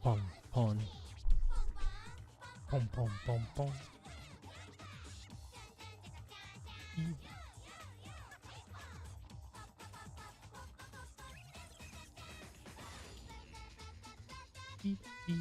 Pom pom pom pom pom pom. Beep, beep.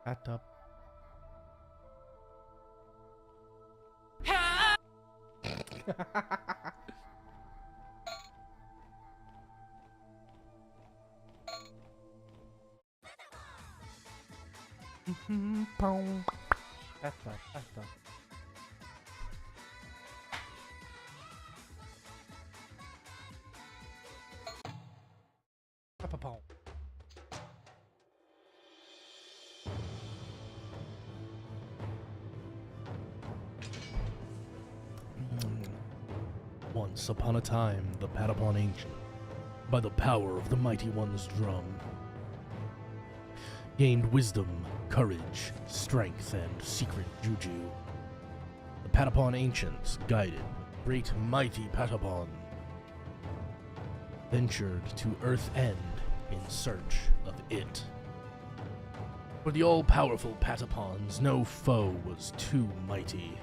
Hat up. Pong. Hat up. Hat up. Pong. Once upon a time, the Patapon Ancient, by the power of the Mighty One's drum, gained wisdom, courage, strength, and secret juju. The Patapon Ancients, guided great mighty Patapon, ventured to Earth End in search of it. For the all-powerful Patapons, no foe was too mighty.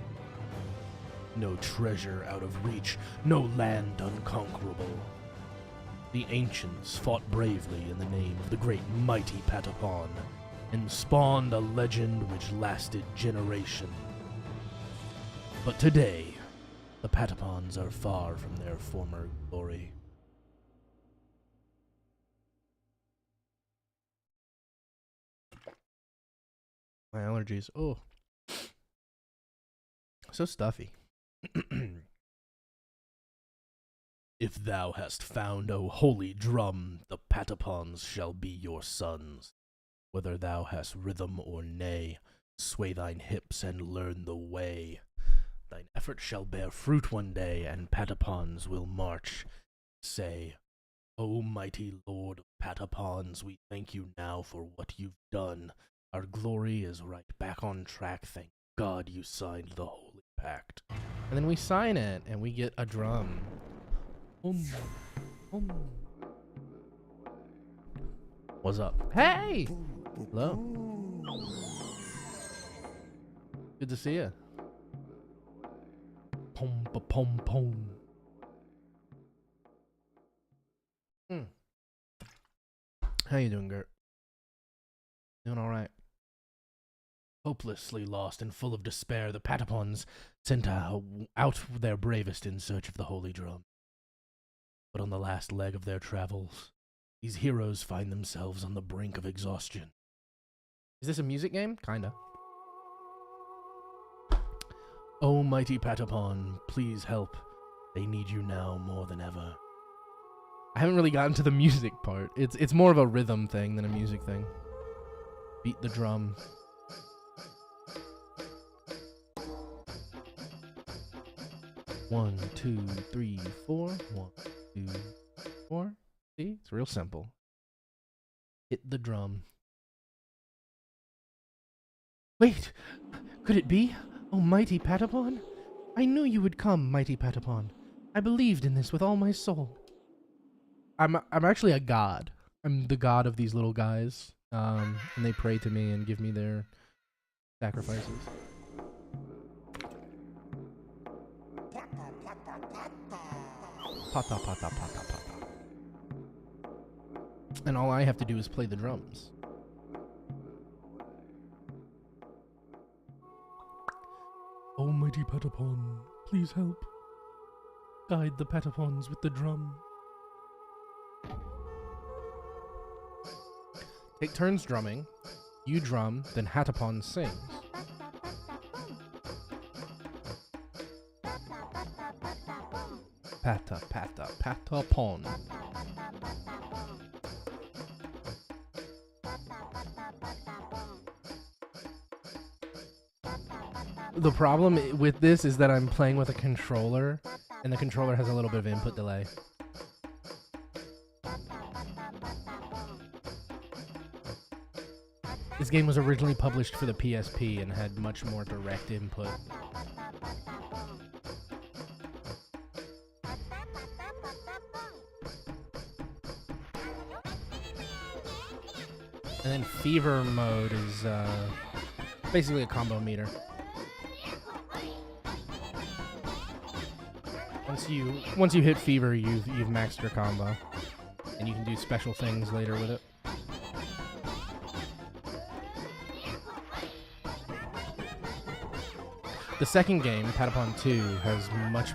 No treasure out of reach, no land unconquerable. The ancients fought bravely in the name of the great mighty Patapon, and spawned a legend which lasted generations. But today, the Patapons are far from their former glory. My allergies, oh, so stuffy. If thou hast found, O holy drum, the Patapons shall be your sons. Whether thou hast rhythm or nay, sway thine hips and learn the way. Thine effort shall bear fruit one day, and Patapons will march. Say, O mighty Lord of Patapons, we thank you now for what you've done. Our glory is right back on track, thank God you signed the holy pact. And then we sign it, and we get a drum. What's up? Hey! Hello. Good to see you. Pom pa pom pom. How you doing, Gert? Doing all right. Hopelessly lost and full of despair, the Patapons sent out their bravest in search of the Holy Drum. But on the last leg of their travels, these heroes find themselves on the brink of exhaustion. Is this a music game? Kinda. Oh, mighty Patapon, please help. They need you now more than ever. I haven't really gotten to the music part. It's more of a rhythm thing than a music thing. Beat the drum. One, two, three, four. 1, 2, 4. See? It's real simple. Hit the drum. Wait! Could it be? Oh, mighty Patapon? I knew you would come, mighty Patapon. I believed in this with all my soul. I'm actually a god. I'm the god of these little guys. And they pray to me and give me their sacrifices. Pata pata pata pata. And all I have to do is play the drums. Oh, mighty Patapon, please help. Guide the Patapons with the drum. Take turns drumming. You drum, then Hatapon sings. Pata, pata, Patapon. The problem with this is that I'm playing with a controller, and the controller has a little bit of input delay. This game was originally published for the PSP and had much more direct input. And then Fever mode is basically a combo meter. Once you hit Fever, you've maxed your combo, and you can do special things later with it. The second game, Patapon 2, has much.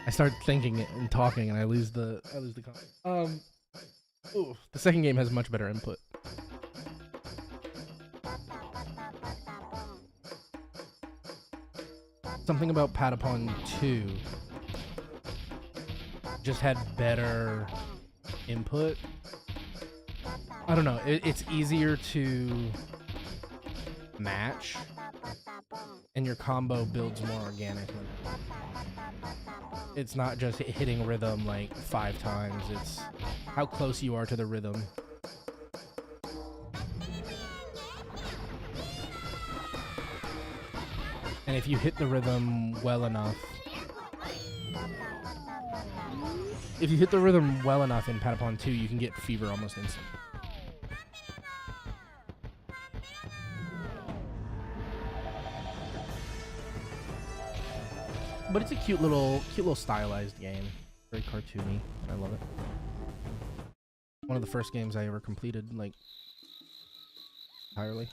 I start thinking and talking, and I lose the the second game has much better input. Something about Patapon 2 just had better input. I don't know. It's easier to match, and your combo builds more organically. It's not just hitting rhythm like 5 times. It's how close you are to the rhythm. And if you hit the rhythm well enough, in Patapon 2, you can get Fever almost instantly. But it's a cute little stylized game. Very cartoony. I love it. One of the first games I ever completed, like, entirely.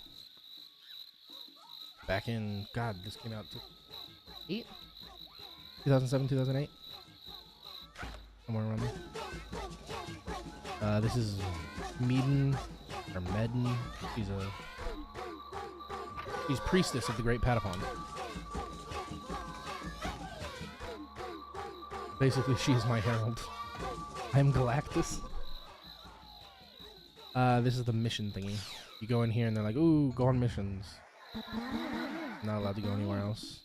Back in, God, this came out 2007, 2008. Somewhere around there. This is Medn, or Medn. She's priestess of the Great Patapon. Basically, she is my herald. I am Galactus. This is the mission thingy. You go in here and they're like, ooh, go on missions. Not allowed to go anywhere else.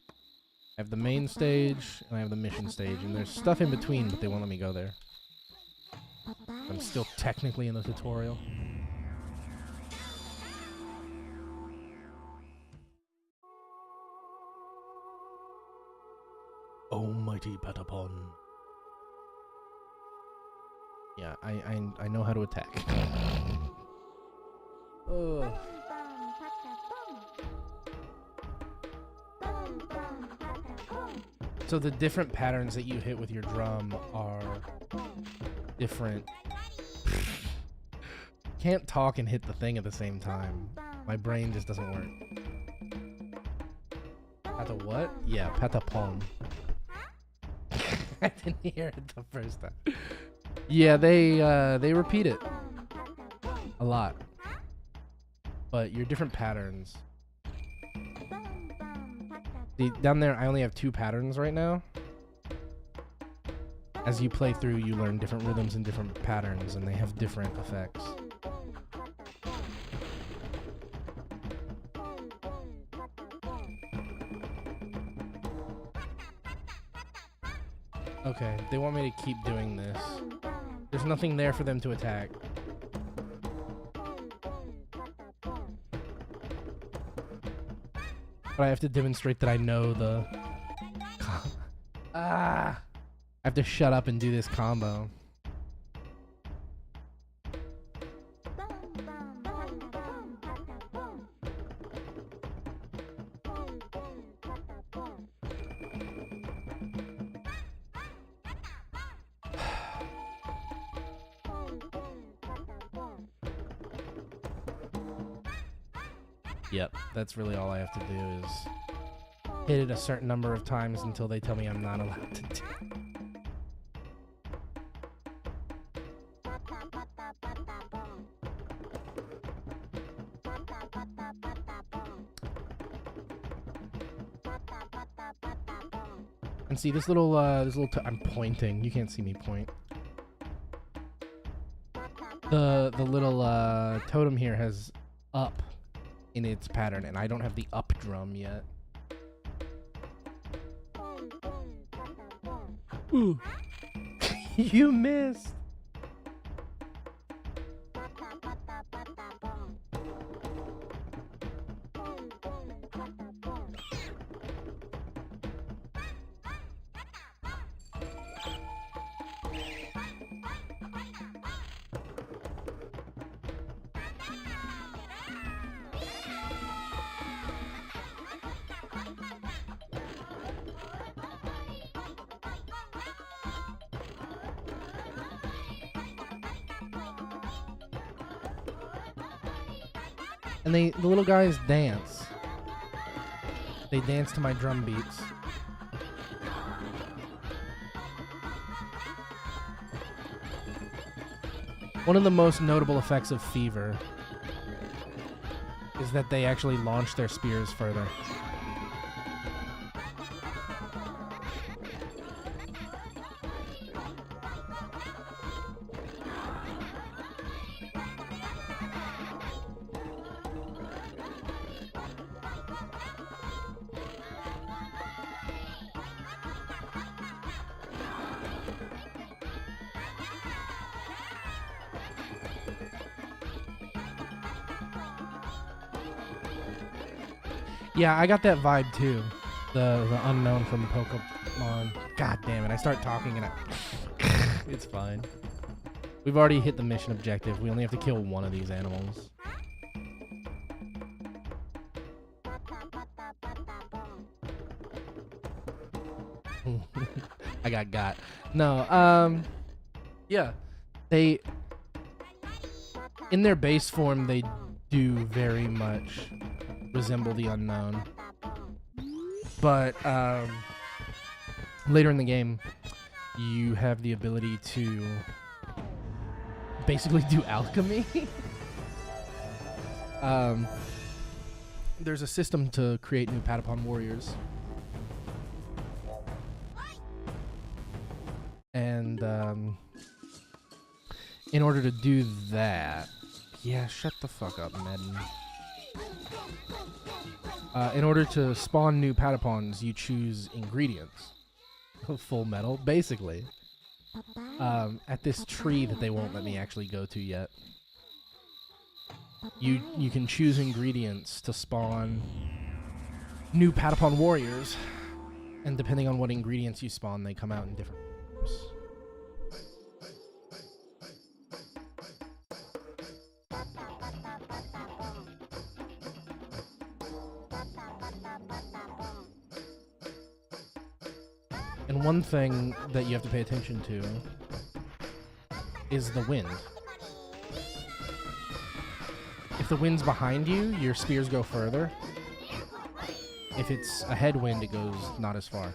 I have the main stage, and I have the mission stage, and there's stuff in between, but they won't let me go there. I'm still technically in the tutorial. Oh, mighty Patapon. Yeah, I know how to attack. Ugh. So the different patterns that you hit with your drum are different. Can't talk and hit the thing at the same time. My brain just doesn't work. Pata what? Yeah, patapon. I didn't hear it the first time. Yeah, they repeat it a lot. But your different patterns. See, down there, I only have 2 patterns right now. As you play through, you learn different rhythms and different patterns, and they have different effects. Okay, they want me to keep doing this. There's nothing there for them to attack. But I have to demonstrate that I know the... I have to shut up and do this combo. Yep, that's really all I have to do is hit it a certain number of times until they tell me I'm not allowed to do it. And see this little I'm pointing. You can't see me point. The little totem here has up in its pattern, and I don't have the up drum yet. Ooh. You missed. And the little guys dance. They dance to my drum beats. One of the most notable effects of Fever is that they actually launch their spears further. Yeah, I got that vibe too. The unknown from Pokemon. God damn it, I start talking and it's fine. We've already hit the mission objective. We only have to kill one of these animals. I got. No, yeah. They, in their base form, they do very much resemble the unknown. But later in the game, you have the ability to basically do alchemy. There's a system to create new Patapon warriors. And in order to do that... Yeah, shut the fuck up, Madden. In order to spawn new Patapons, you choose ingredients. Full Metal, basically. At this tree that they won't let me actually go to yet. You can choose ingredients to spawn new Patapon warriors. And depending on what ingredients you spawn, they come out in different forms. And one thing that you have to pay attention to is the wind. If the wind's behind you, your spears go further. If it's a headwind, it goes not as far.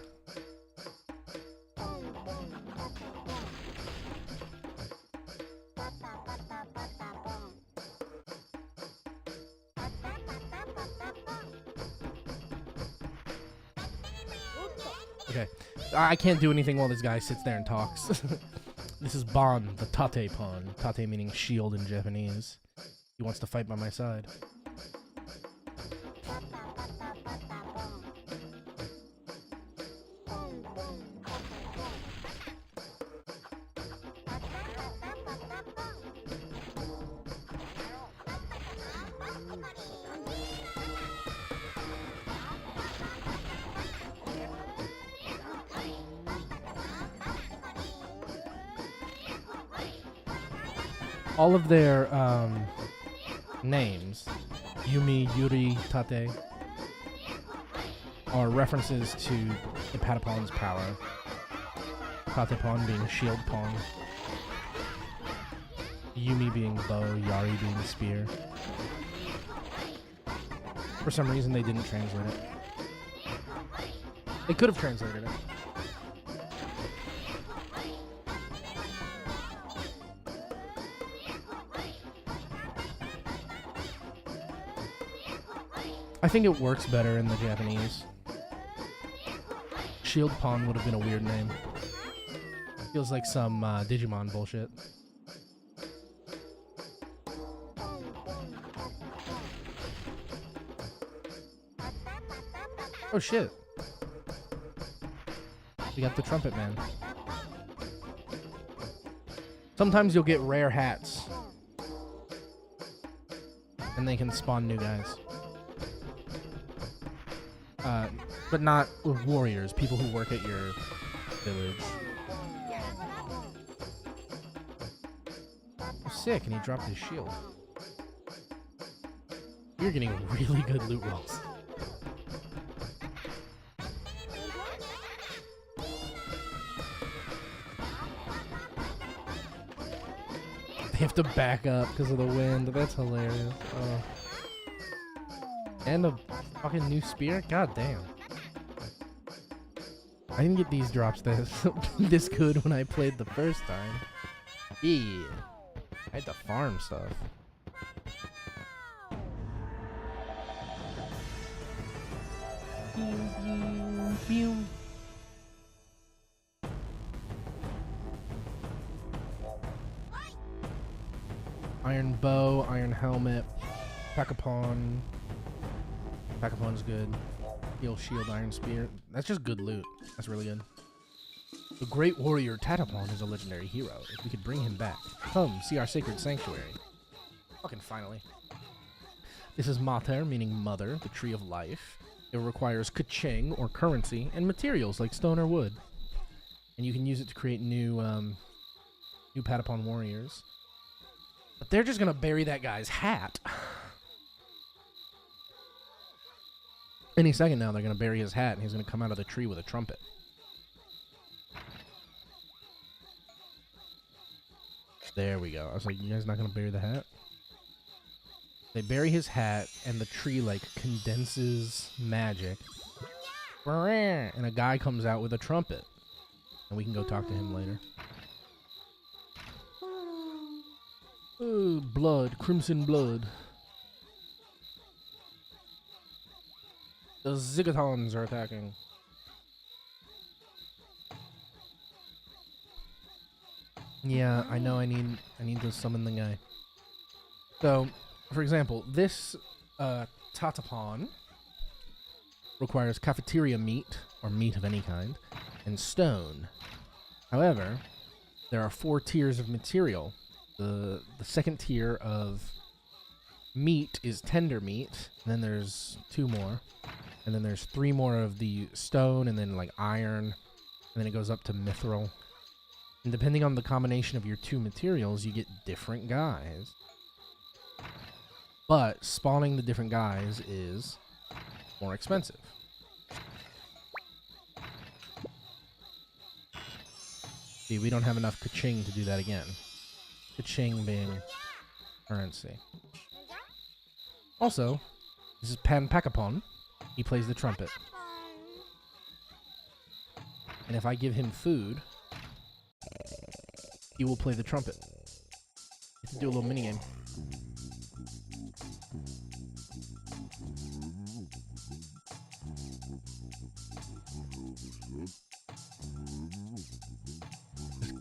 Okay, I can't do anything while this guy sits there and talks. This is Bon, the Tate pawn. Tate meaning shield in Japanese. He wants to fight by my side. All of their names, Yumi, Yuri, Tate, are references to the Patapon's power. Tate pawn being shield pawn. Yumi being bow, Yari being spear. For some reason they didn't translate it. They could have translated it. I think it works better in the Japanese. Shield Pawn would have been a weird name. Feels like some Digimon bullshit. Oh shit. We got the Trumpet Man. Sometimes you'll get rare hats. And they can spawn new guys. But not with warriors, people who work at your village. Oh, sick, and he dropped his shield. You're getting really good loot rolls. They have to back up because of the wind. That's hilarious. Oh. And a fucking new spear? God damn. I didn't get these drops this good when I played the first time. Yeah. I had to farm stuff. Iron bow, iron helmet, Pakapon. Pakapon's good. Heal shield, iron spear. That's just good loot. That's really good. The great warrior Tatapon is a legendary hero. If we could bring him back. Come, see our sacred sanctuary. Fucking finally. This is Mater, meaning mother, the tree of life. It requires kaching, or currency, and materials like stone or wood. And you can use it to create new Patapon warriors. But they're just gonna bury that guy's hat. Any second now, they're going to bury his hat, and he's going to come out of the tree with a trumpet. There we go. I was like, you guys not going to bury the hat? They bury his hat, and the tree, like, condenses magic. And a guy comes out with a trumpet. And we can go talk to him later. Oh, blood. Crimson blood. The Zigatons are attacking. Yeah, I know I need to summon the guy. So, for example, this Tatapon requires cafeteria meat, or meat of any kind, and stone. However, there are 4 tiers of material. The second tier of meat is tender meat, and then there's 2 more. And then there's 3 more of the stone, and then like iron, and then it goes up to mithril. And depending on the combination of your 2 materials, you get different guys. But spawning the different guys is more expensive. See, we don't have enough ka-ching to do that again. Ka-ching being currency. Also, this is Pan Pakapon. He plays the trumpet. And if I give him food, he will play the trumpet. Let's do a little minigame.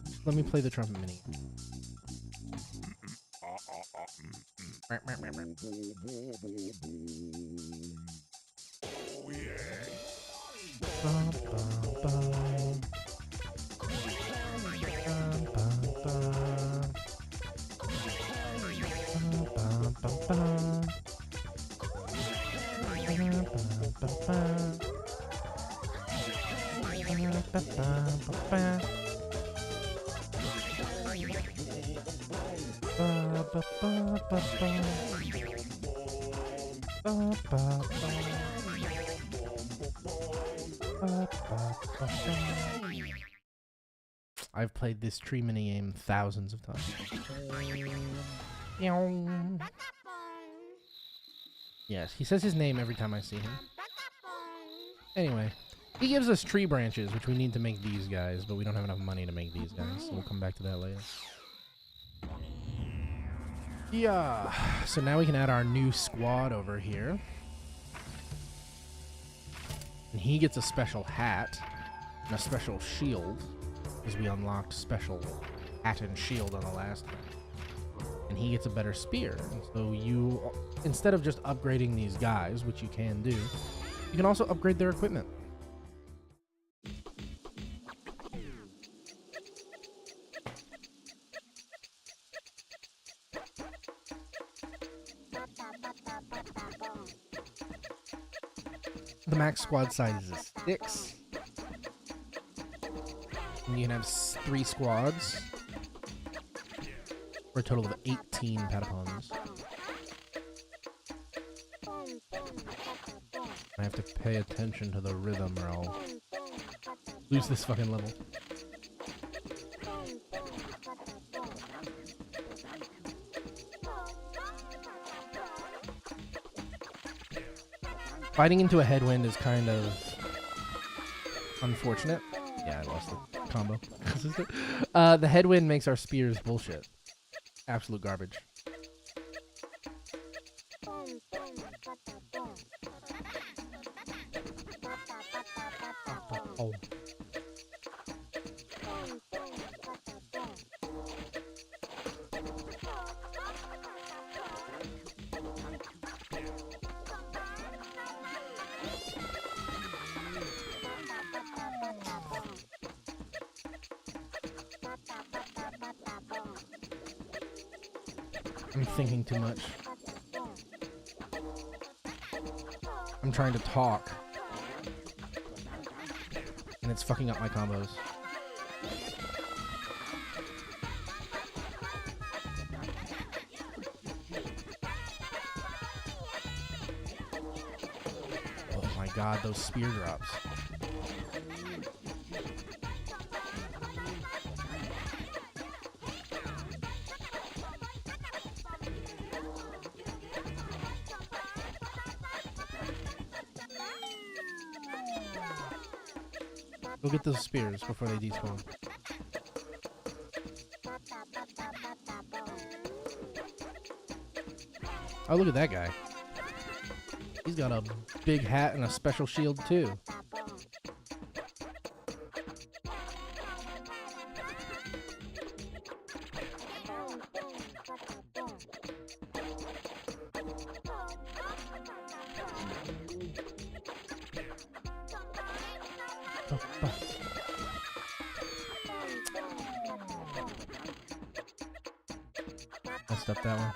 Just let me play the trumpet mini. Oh yeah. I've played this tree minigame thousands of times. Yes, he says his name every time I see him. Anyway, he gives us tree branches, which we need to make these guys, but we don't have enough money to make these guys, so we'll come back to that later. Yeah, so now we can add our new squad over here. And he gets a special hat and a special shield, because we unlocked special hat and shield on the last one. And he gets a better spear. And so you, instead of just upgrading these guys, which you can do, you can also upgrade their equipment. The max squad size is 6. And you can have 3 squads for a total of 18 Patapons. I have to pay attention to the rhythm or I'll lose this fucking level. Fighting into a headwind is kind of unfortunate. Yeah, I lost the combo. The headwind makes our spears bullshit. Absolute garbage. Oh. I'm thinking too much. I'm trying to talk. And it's fucking up my combos. Oh my god, those spear drops. Go get those spears before they despawn. Oh, look at that guy. He's got a big hat and a special shield too. Messed up that one.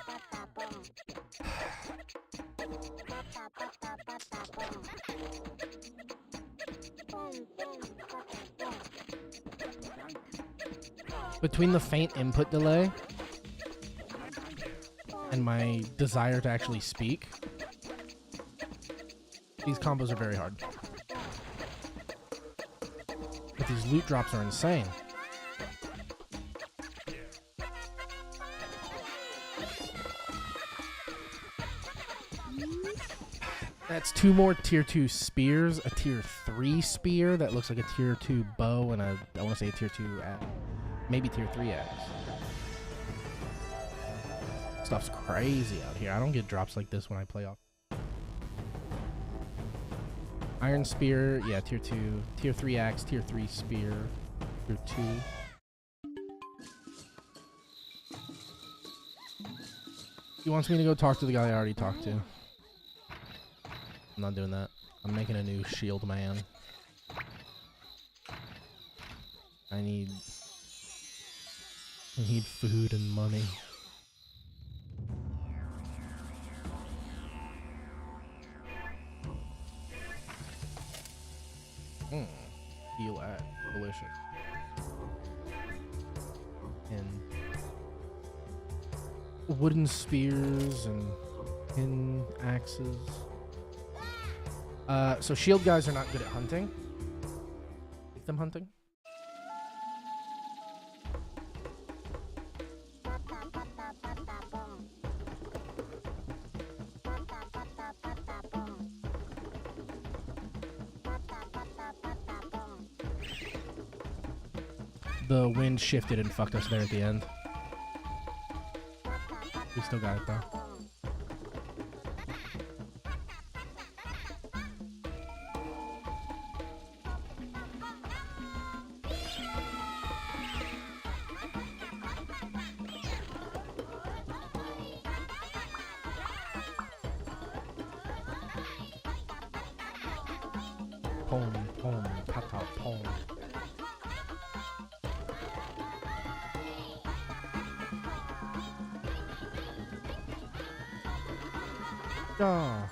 Between the faint input delay and my desire to actually speak, these combos are very hard. But these loot drops are insane. That's 2 more tier 2 spears, a tier 3 spear that looks like a tier 2 bow, and I want to say a tier 2 axe. Maybe tier 3 axe. Stuff's crazy out here. I don't get drops like this when I play off. Iron spear, yeah, tier 2. Tier 3 axe, tier 3 spear, tier 2. He wants me to go talk to the guy I already talked to. I'm not doing that. I'm making a new shield man. I need food and money. Heal at delicious. And wooden spears and tin axes. So shield guys are not good at hunting. Take them hunting. The wind shifted and fucked us there at the end. We still got it though. Pom, pom, pata, pom. Ah.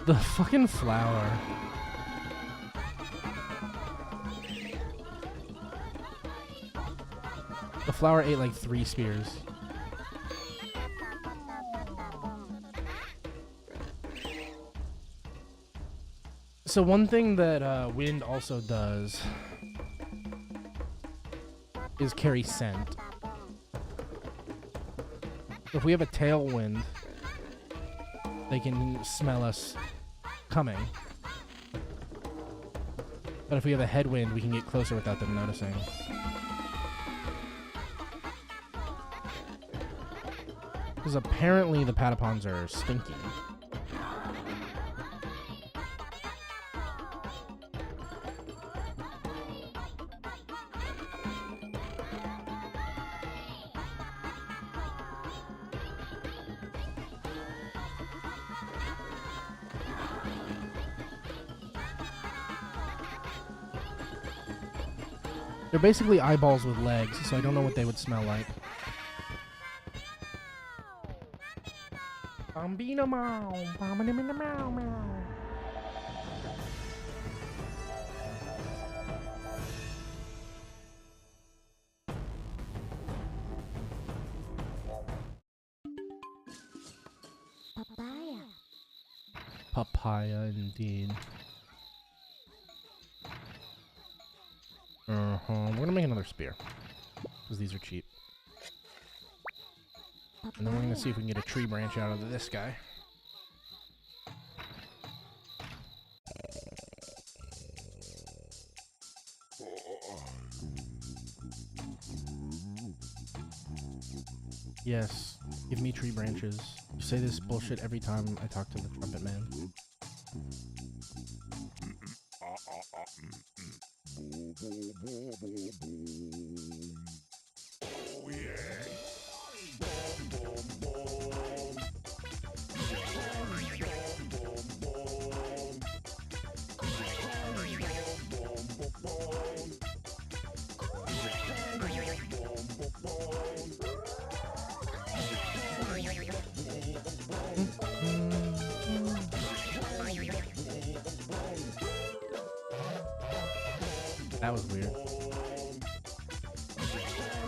The fucking flower. The flower ate like 3 spears. So one thing that wind also does is carry scent. If we have a tailwind, they can smell us coming. But if we have a headwind, we can get closer without them noticing. Because apparently the Patapons are stinky. They're basically eyeballs with legs, so I don't know what they would smell like. Bambino meow, bambino meow meow. Papaya. Papaya, indeed. We're gonna make another spear because these are cheap, and then we're gonna see if we can get a tree branch out of this guy. Yes, give me tree branches. You say this bullshit every time I talk to the trumpet man. Oh yeah. That was weird.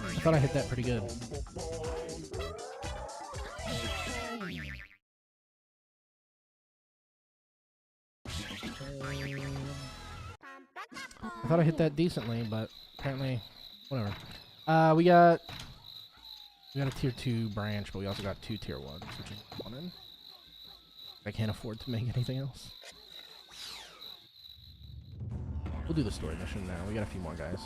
I thought I hit that pretty good. I thought I hit that decently, but apparently, whatever. We got We got a tier 2 branch, but we also got 2 tier 1s, which is wanted. I can't afford to make anything else. We'll do the story mission now. We got a few more guys.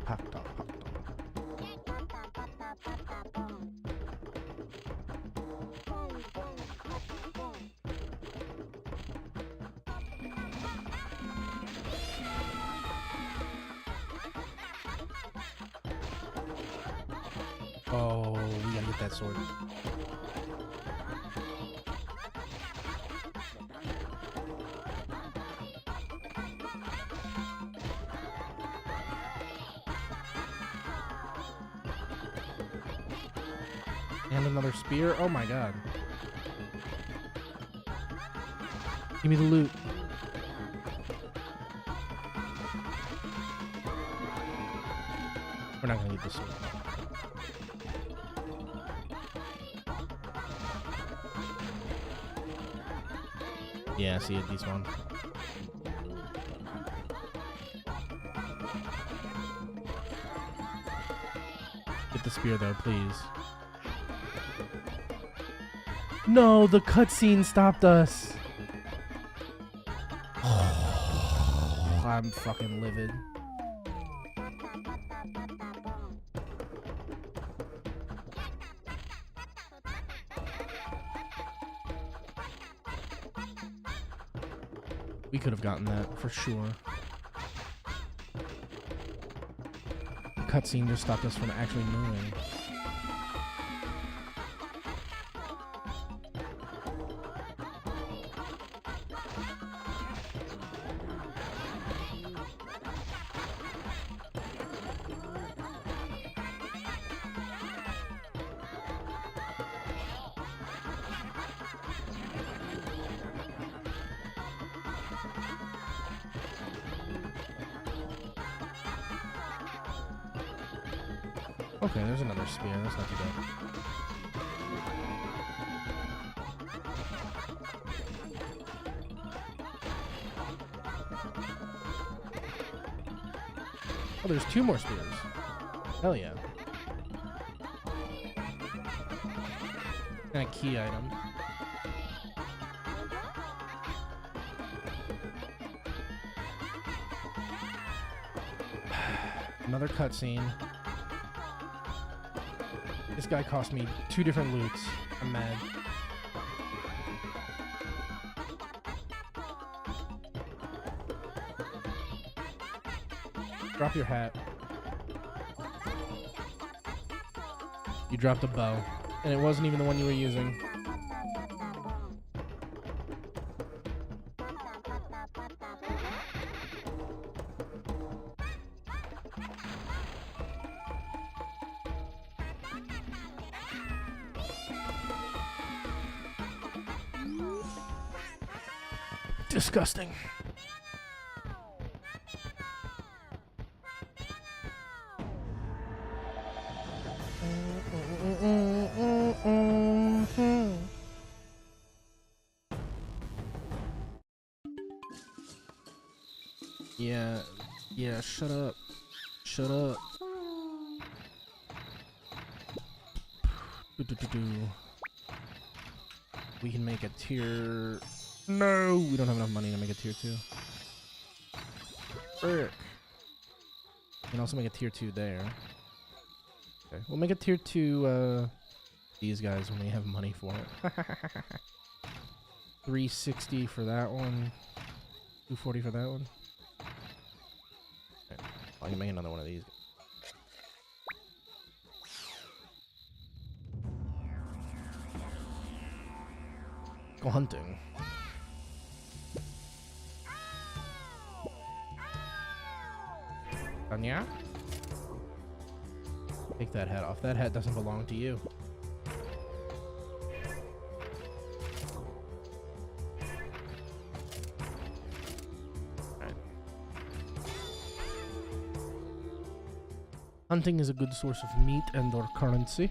Hot dog, hot dog. Oh, we gotta get that sword. And another spear. Oh my god. Give me the loot. We're not gonna need this sword. Yeah, see it despawn. Get the spear though, please. No, the cutscene stopped us. I'm fucking livid. We could have gotten that for sure. The cutscene just stopped us from actually moving. Okay, there's another spear. That's not too bad. Oh, there's 2 more spears. Hell yeah. And a key item. Another cutscene. This guy cost me 2 different loots. I'm mad. Drop your hat. You dropped a bow. And it wasn't even the one you were using. Disgusting. Yeah, shut up. Shut up. We can make a tier... No, we don't have enough money to make a tier 2. Frick. We can also make a tier 2 there. Okay, we'll make a tier 2, these guys when we have money for it. 360 for that one. 240 for that one. Okay, I can make another one of these. Go hunting. Anya? Take that hat off. That hat doesn't belong to you. Right. Hunting is a good source of meat and or currency.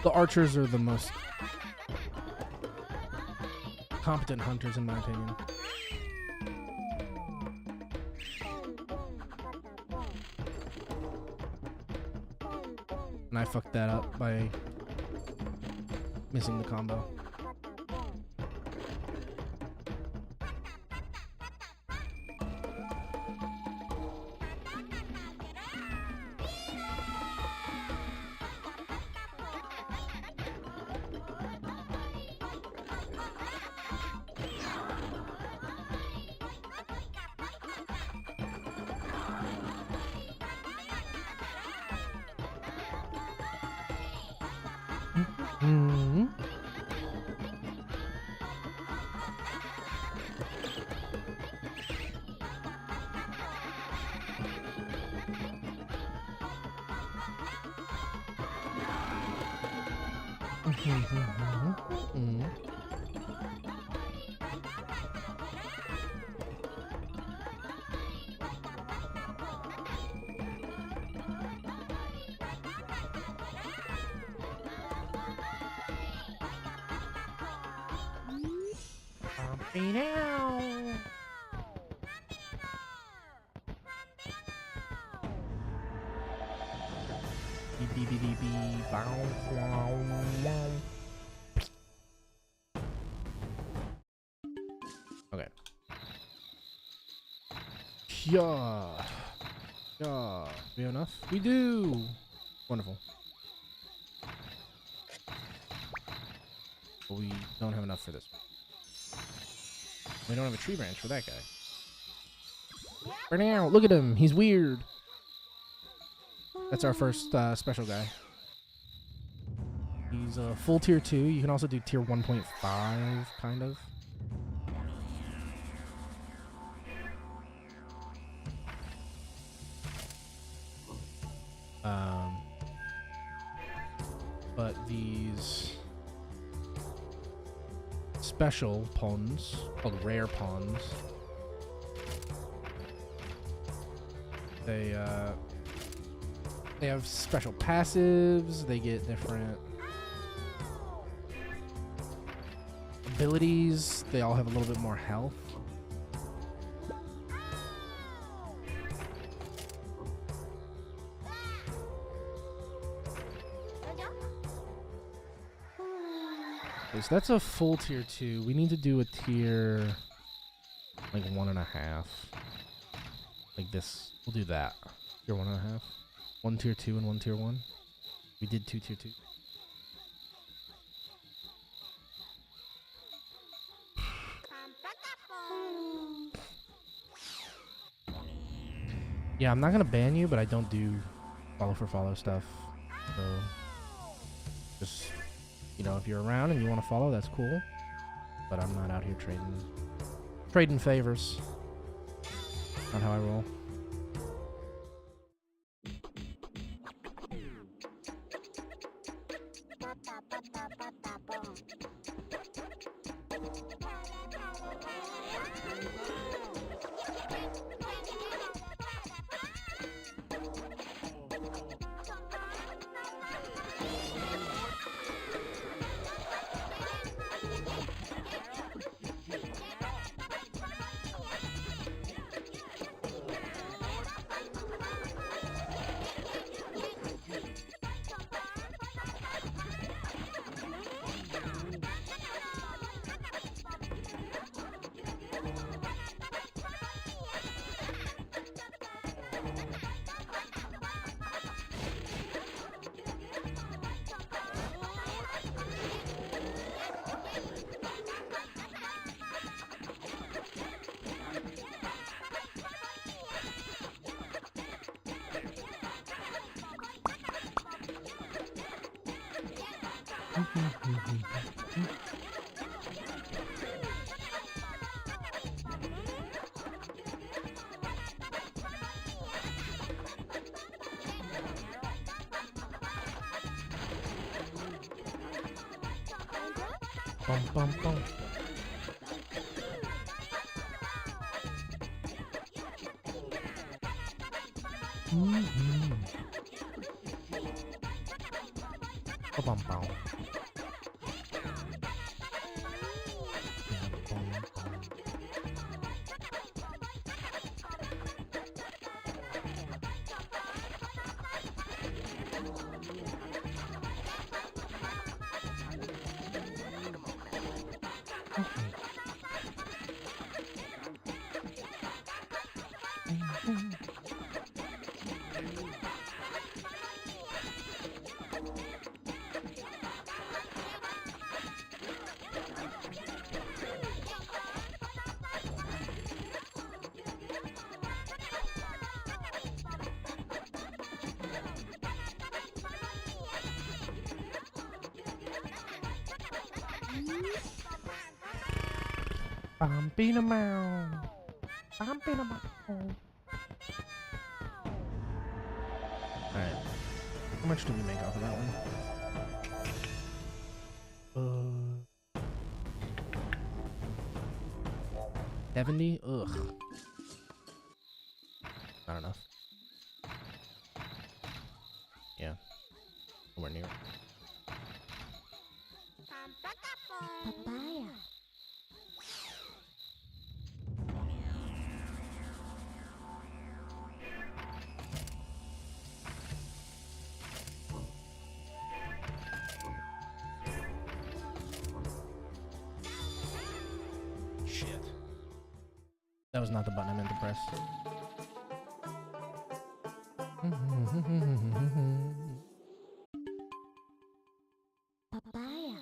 The archers are the most competent hunters, in my opinion. And I fucked that up by missing the combo. Mm-hmm. Now. Okay. Yeah. Yeah. We have enough? We do. Wonderful. But we don't have enough for this one. We don't have a tree branch for that guy. Right now, look at him. He's weird. That's our first special guy. He's a full tier 2. You can also do tier 1.5, kind of. But these special pawns, called rare pawns, they have special passives. They get different abilities. They all have a little bit more health. Okay, so that's a full tier 2. We need to do a tier like 1.5. Like this. We'll do that. Tier 1.5. 1 tier 2 and 1 tier 1. We did 2 tier 2. Yeah, I'm not gonna ban you, but I don't do follow for follow stuff. So just, you know, if you're around and you want to follow, that's cool. But I'm not out here trading favors. Not how I roll. Bum, bum, bum. Bum, bum. Bumpy-na-mow. Bumpy-na-mow. Alright. How much do we make off of that one? 70? Ugh. Not enough. Yeah. Nowhere near. Papaya. Shit. That was not the button I meant to press. Papaya.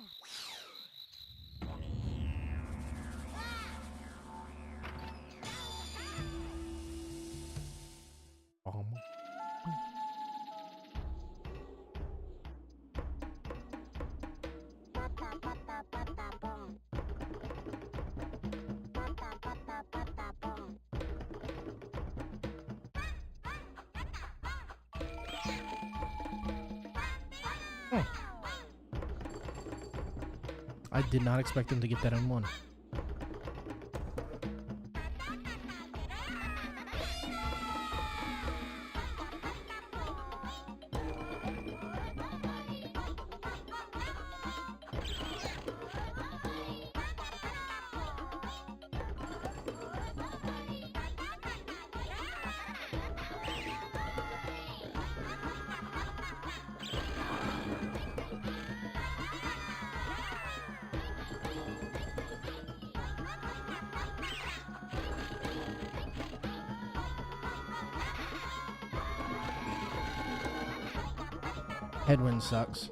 I did not expect him to get that in one. Headwind sucks.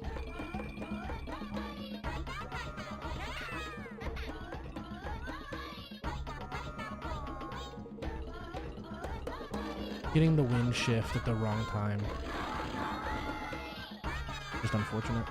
Getting the wind shift at the wrong time. Just unfortunate.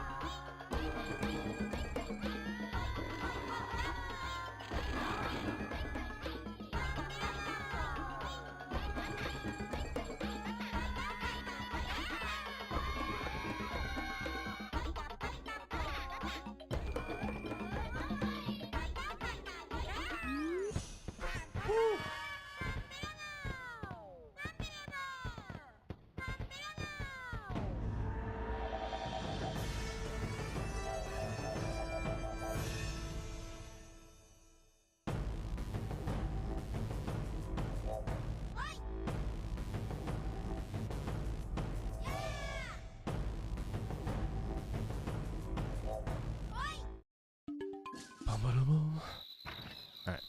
Alright.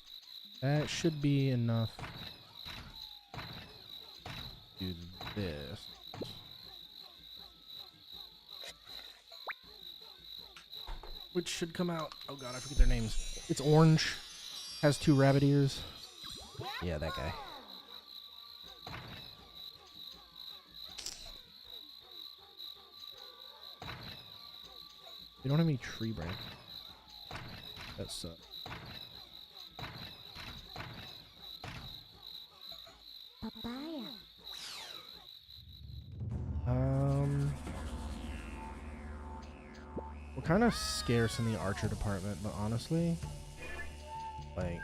That should be enough. Do this. Which should come out. Oh god, I forget their names. It's orange. Has 2 rabbit ears. Yeah, that guy. They don't have any tree branch. That sucks. Papaya. We're kind of scarce in the archer department, but honestly, like,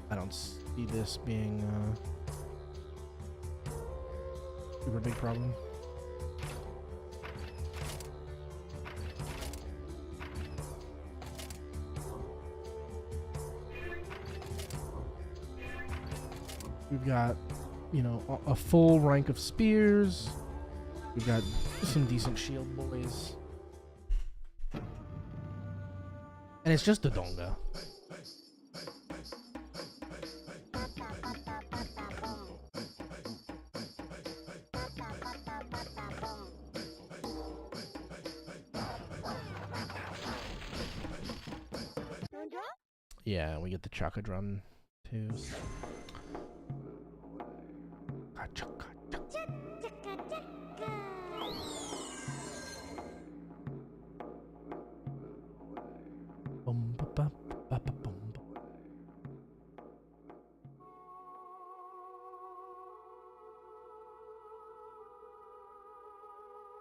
I don't see this being a super big problem. We've got, you know, a full rank of spears. We've got some decent shield boys. And it's just Dodonga. Yeah, we get the Chaka Drum too.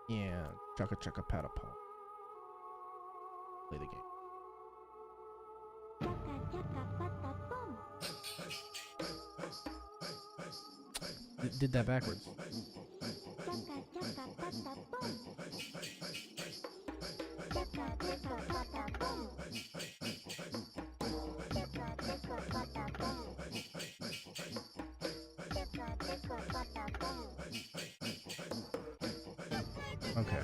Yeah, Chaka Chaka Patapon. Play the game. Did that backwards. Okay.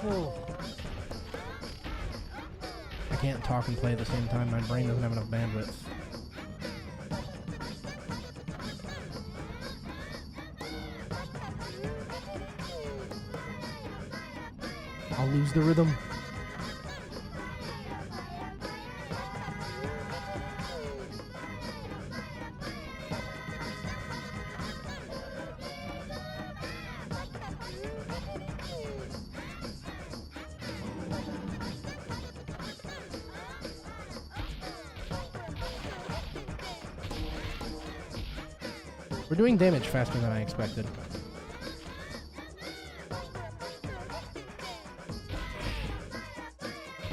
Oh. I can't talk and play at the same time. My brain doesn't have enough bandwidth. I'll lose the rhythm. We're doing damage faster than I expected.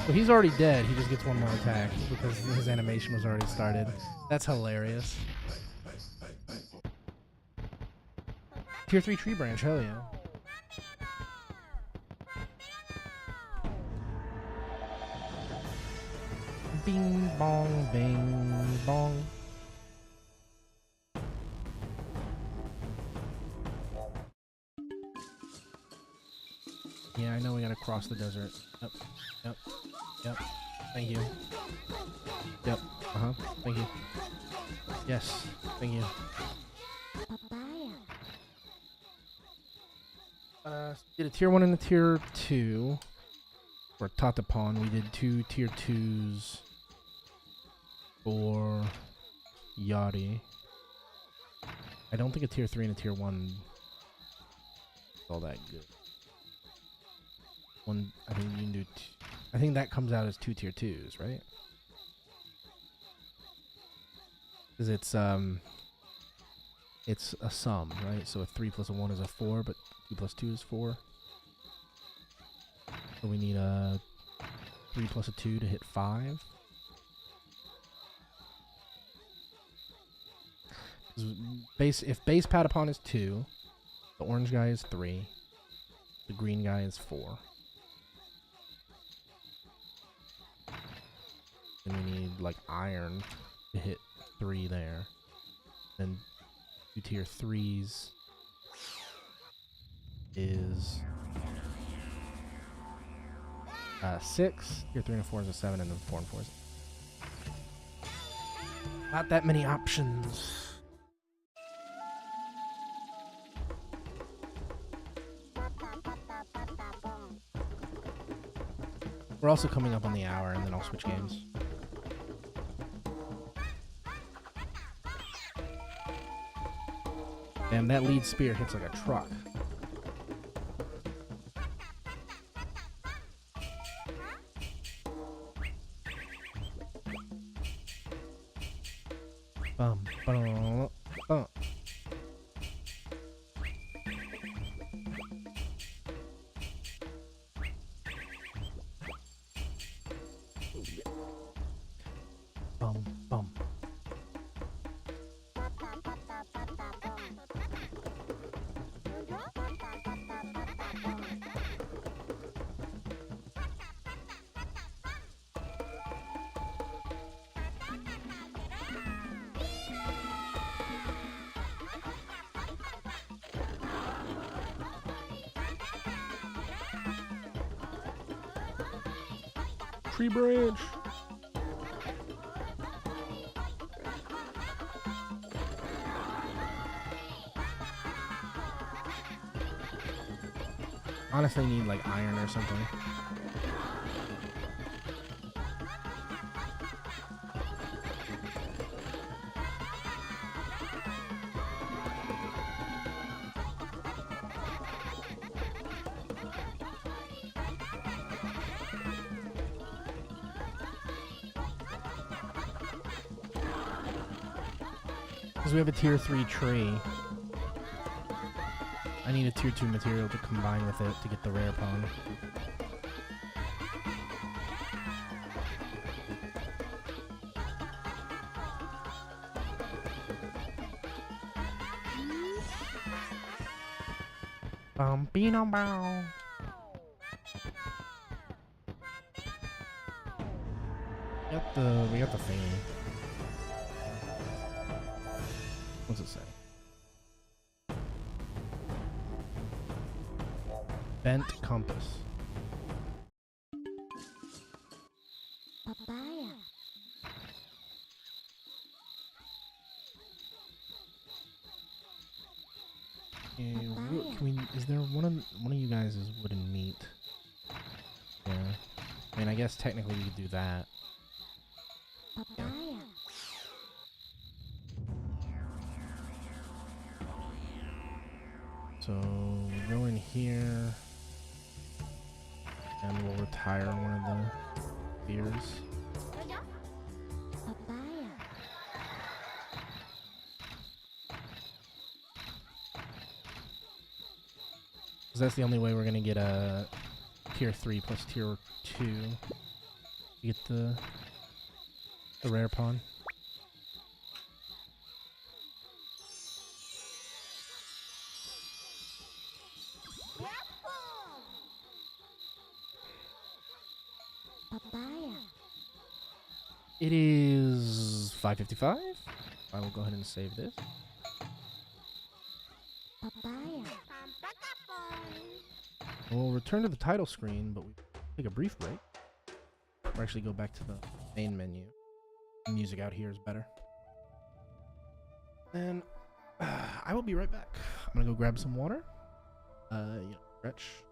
So he's already dead. He just gets one more attack because his animation was already started. That's hilarious. Tier 3 tree branch, hell yeah. Bing bong, bing bong. Yeah, I know we gotta cross the desert. Yep, yep, yep. Thank you. Yep, uh-huh, thank you. Yes, thank you. Did a tier 1 and a tier 2. For Tatapon, we did 2 tier 2s for Yachty. I don't think a tier 3 and a tier 1 is all that good. One, I think you can do. I think that comes out as 2 tier 2s, right? Because it's a sum, right? So a 3 plus a 1 is a 4, but 2 plus 2 is 4. So we need a 3 plus a 2 to hit 5. If base Patapon is 2, the orange guy is 3, the green guy is 4. Then we need like iron to hit 3 there. Then 2 tier 3s is 6. Tier 3 and 4 is a 7, and then 4 and 4 is Not that many options. We're also coming up on the hour, and then I'll switch games. Damn, that lead spear hits like a truck. Bum, bum, bum. Bum, bum. Tree branch. Honestly, need like iron or something. Because we have a tier 3 tree. I need a tier 2 material to combine with it to get the rare pawn. Bumpino bow. We got the thing. What's it say? Bent compass. Papaya. Is there one of you guys is wooden meat? Yeah. I mean, I guess technically we could do that. Papaya. So we go in here, and we'll retire one of the spears. Papaya. Because that's the only way we're gonna get a tier 3 plus tier 2 to get the rare pawn. Papaya. It is 5:55. I will go ahead and save this. Papaya. We'll return to the title screen, but we take a brief break. Or actually go back to the main menu. The music out here is better. And I will be right back. I'm gonna go grab some water. Stretch,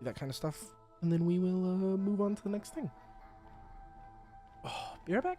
do that kind of stuff, and then we will move on to the next thing. Oh, be right back.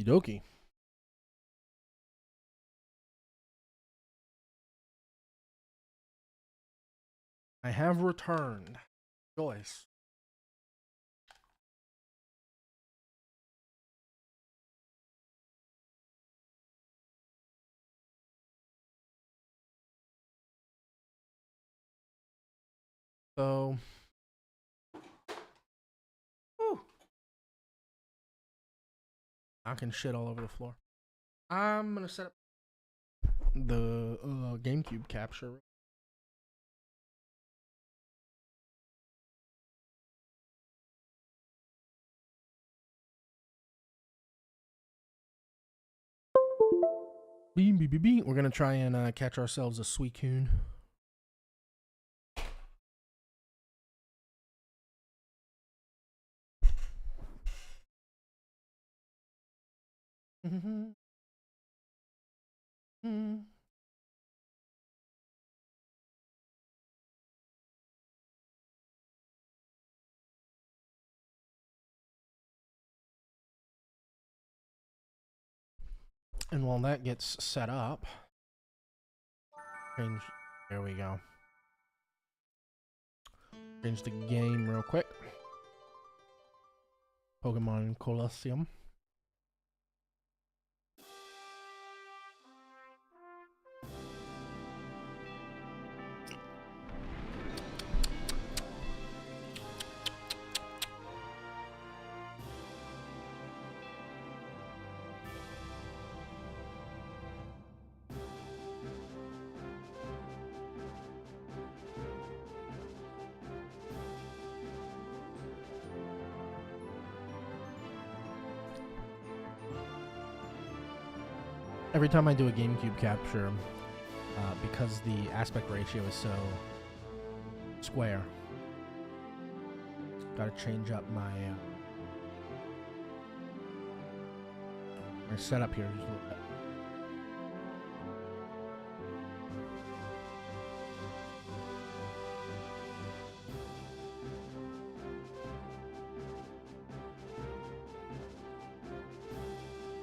Okie dokie. I have returned. Joyce. So, whew, knocking shit all over the floor. I'm gonna set up the GameCube capture. Beam, beam, beam, beam. We're gonna try and catch ourselves a Suicune. And while that gets set up, change. There we go. Change the game real quick. Pokemon Colosseum. Every time I do a GameCube capture, because the aspect ratio is so square, gotta change up my setup here just a little bit.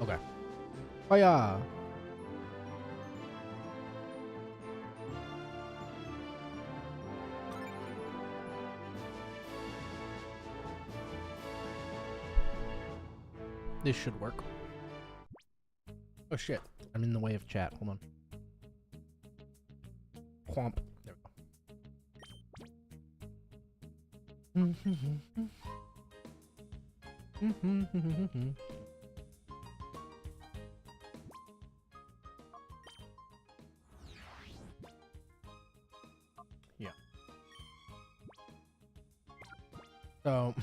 Okay. Fire! This should work. Oh shit, I'm in the way of chat. Hold on. Quomp. There we go. Yeah. So,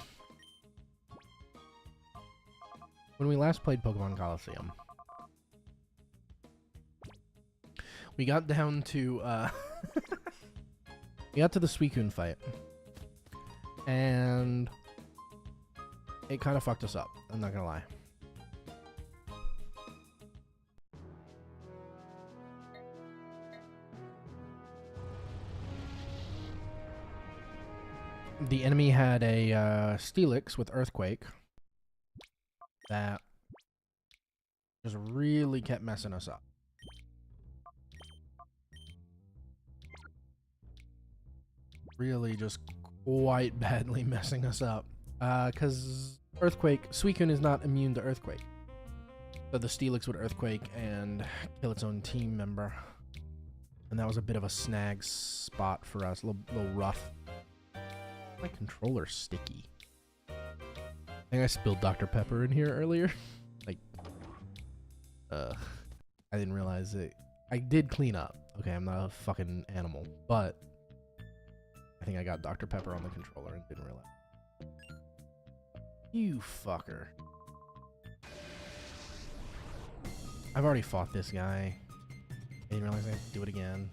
when we last played Pokemon Colosseum, we got down to we got to the Suicune fight, and it kind of fucked us up. I'm not gonna lie. The enemy had a Steelix with Earthquake that just really kept messing us up. Really just quite badly messing us up. Because Suicune is not immune to Earthquake. So the Steelix would Earthquake and kill its own team member. And that was a bit of a snag spot for us, a little rough. My controller's sticky. I think I spilled Dr. Pepper in here earlier. Like, I didn't realize it. I did clean up. Okay, I'm not a fucking animal, but I think I got Dr. Pepper on the controller and didn't realize. You fucker. I've already fought this guy. I didn't realize I had to do it again.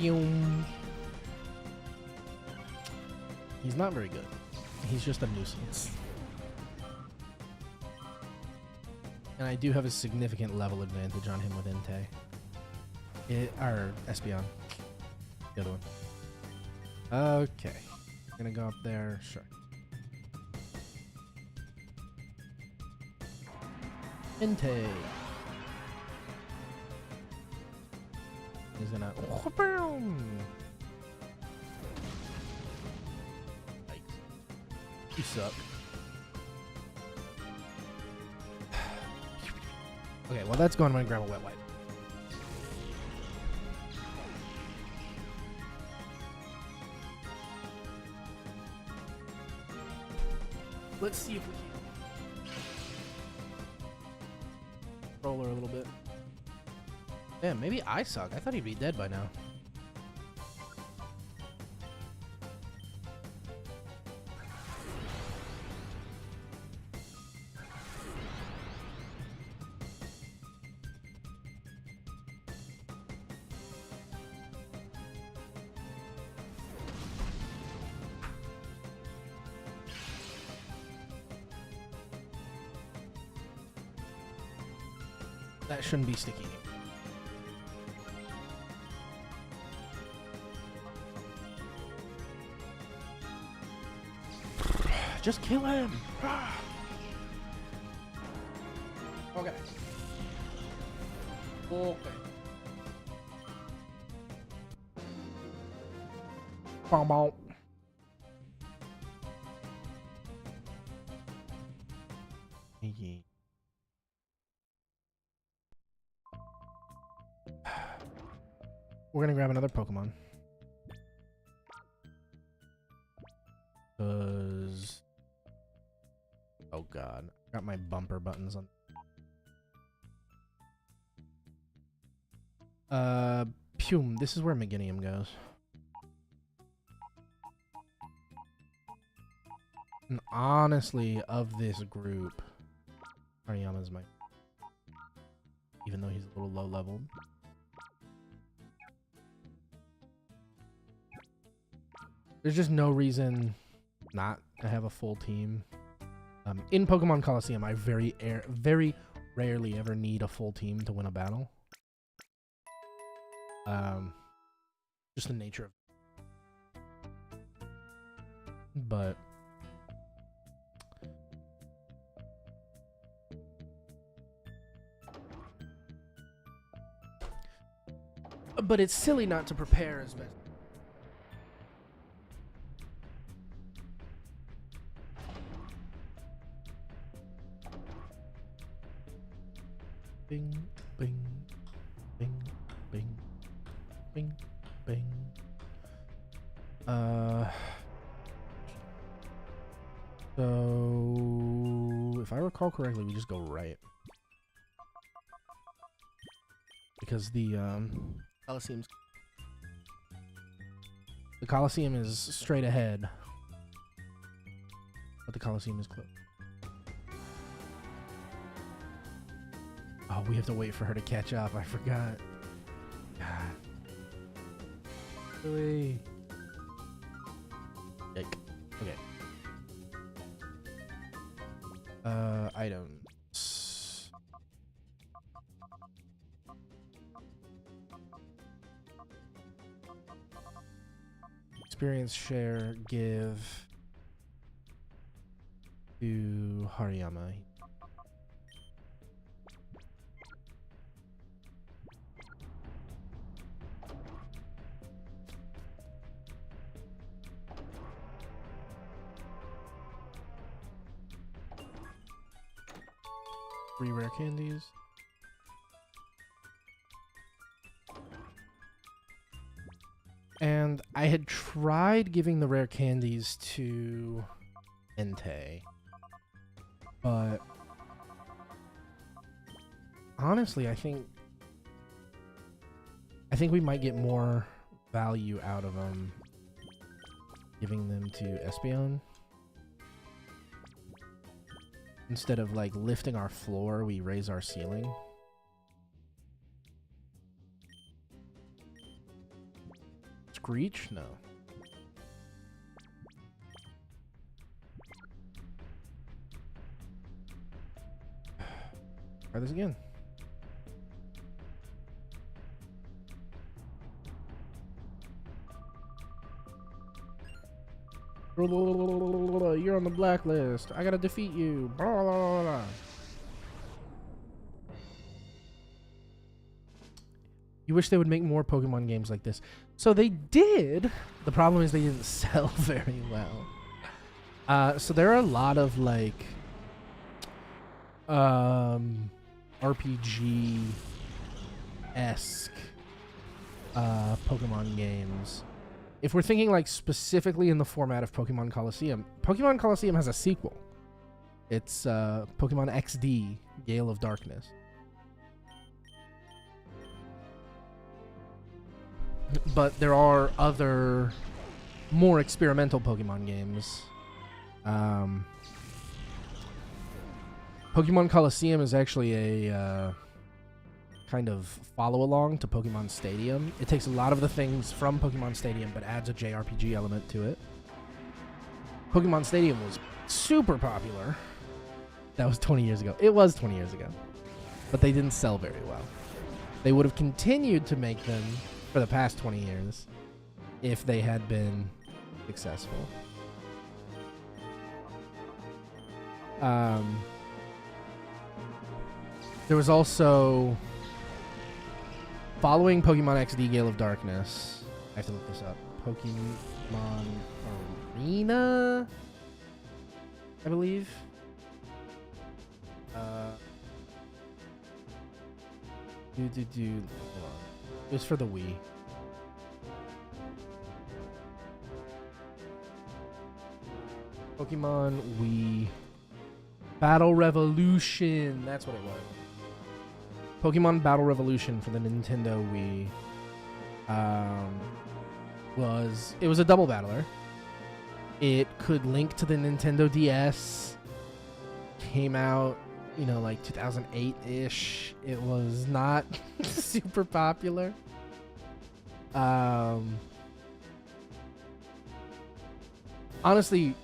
Yum. He's not very good. He's just a nuisance. And I do have a significant level advantage on him with Entei. Or Espeon. The other one. Okay. Gonna go up there. Sure. Entei. He's gonna. You suck. Okay, well that's going. I'm gonna grab a wet wipe. Let's see if we can control her a little bit. Damn, maybe I suck. I thought he'd be dead by now. That shouldn't be sticky. Just kill him. Okay. Okay. Bow bow. We're gonna grab another Pokemon. Cause oh god, got my bumper buttons on. Pume. This is where Meganium goes. And honestly, of this group, Hariyama's my. Even though he's a little low leveled. There's just no reason not to have a full team. In Pokemon Coliseum, I very rarely ever need a full team to win a battle. Just the nature of. But it's silly not to prepare as best. Bing, bing, bing, bing, bing, bing. So if I recall correctly, we just go right. Because the Coliseum is straight ahead. But the Coliseum is closed. Oh, we have to wait for her to catch up. I forgot. God. Really? Yike. Okay. Items. Experience share give to Hariyama. Three rare candies. And I had tried giving the rare candies to Entei, but honestly, I think we might get more value out of them giving them to Espeon. Instead of like lifting our floor, we raise our ceiling. Screech? No. Try this again. You're on the blacklist. I gotta defeat you. Blah, blah, blah, blah. You wish they would make more Pokemon games like this. So they did. The problem is they didn't sell very well. So there are a lot of like RPG-esque Pokemon games. If we're thinking like specifically in the format of Pokemon Colosseum has a sequel. It's Pokemon XD, Gale of Darkness. But there are other more experimental Pokemon games. Pokemon Colosseum is actually a kind of follow-along to Pokemon Stadium. It takes a lot of the things from Pokemon Stadium but adds a JRPG element to it. Pokemon Stadium was super popular. That was 20 years ago. It was 20 years ago. But they didn't sell very well. They would have continued to make them for the past 20 years if they had been successful. There was also, following Pokemon XD Gale of Darkness, I have to look this up, Pokemon Arena, I believe. Hold on. It was for the Wii. Pokemon Wii Battle Revolution. That's what it was. Pokemon Battle Revolution for the Nintendo Wii. It was a double battler. It could link to the Nintendo DS. Came out, like 2008-ish. It was not super popular. Honestly,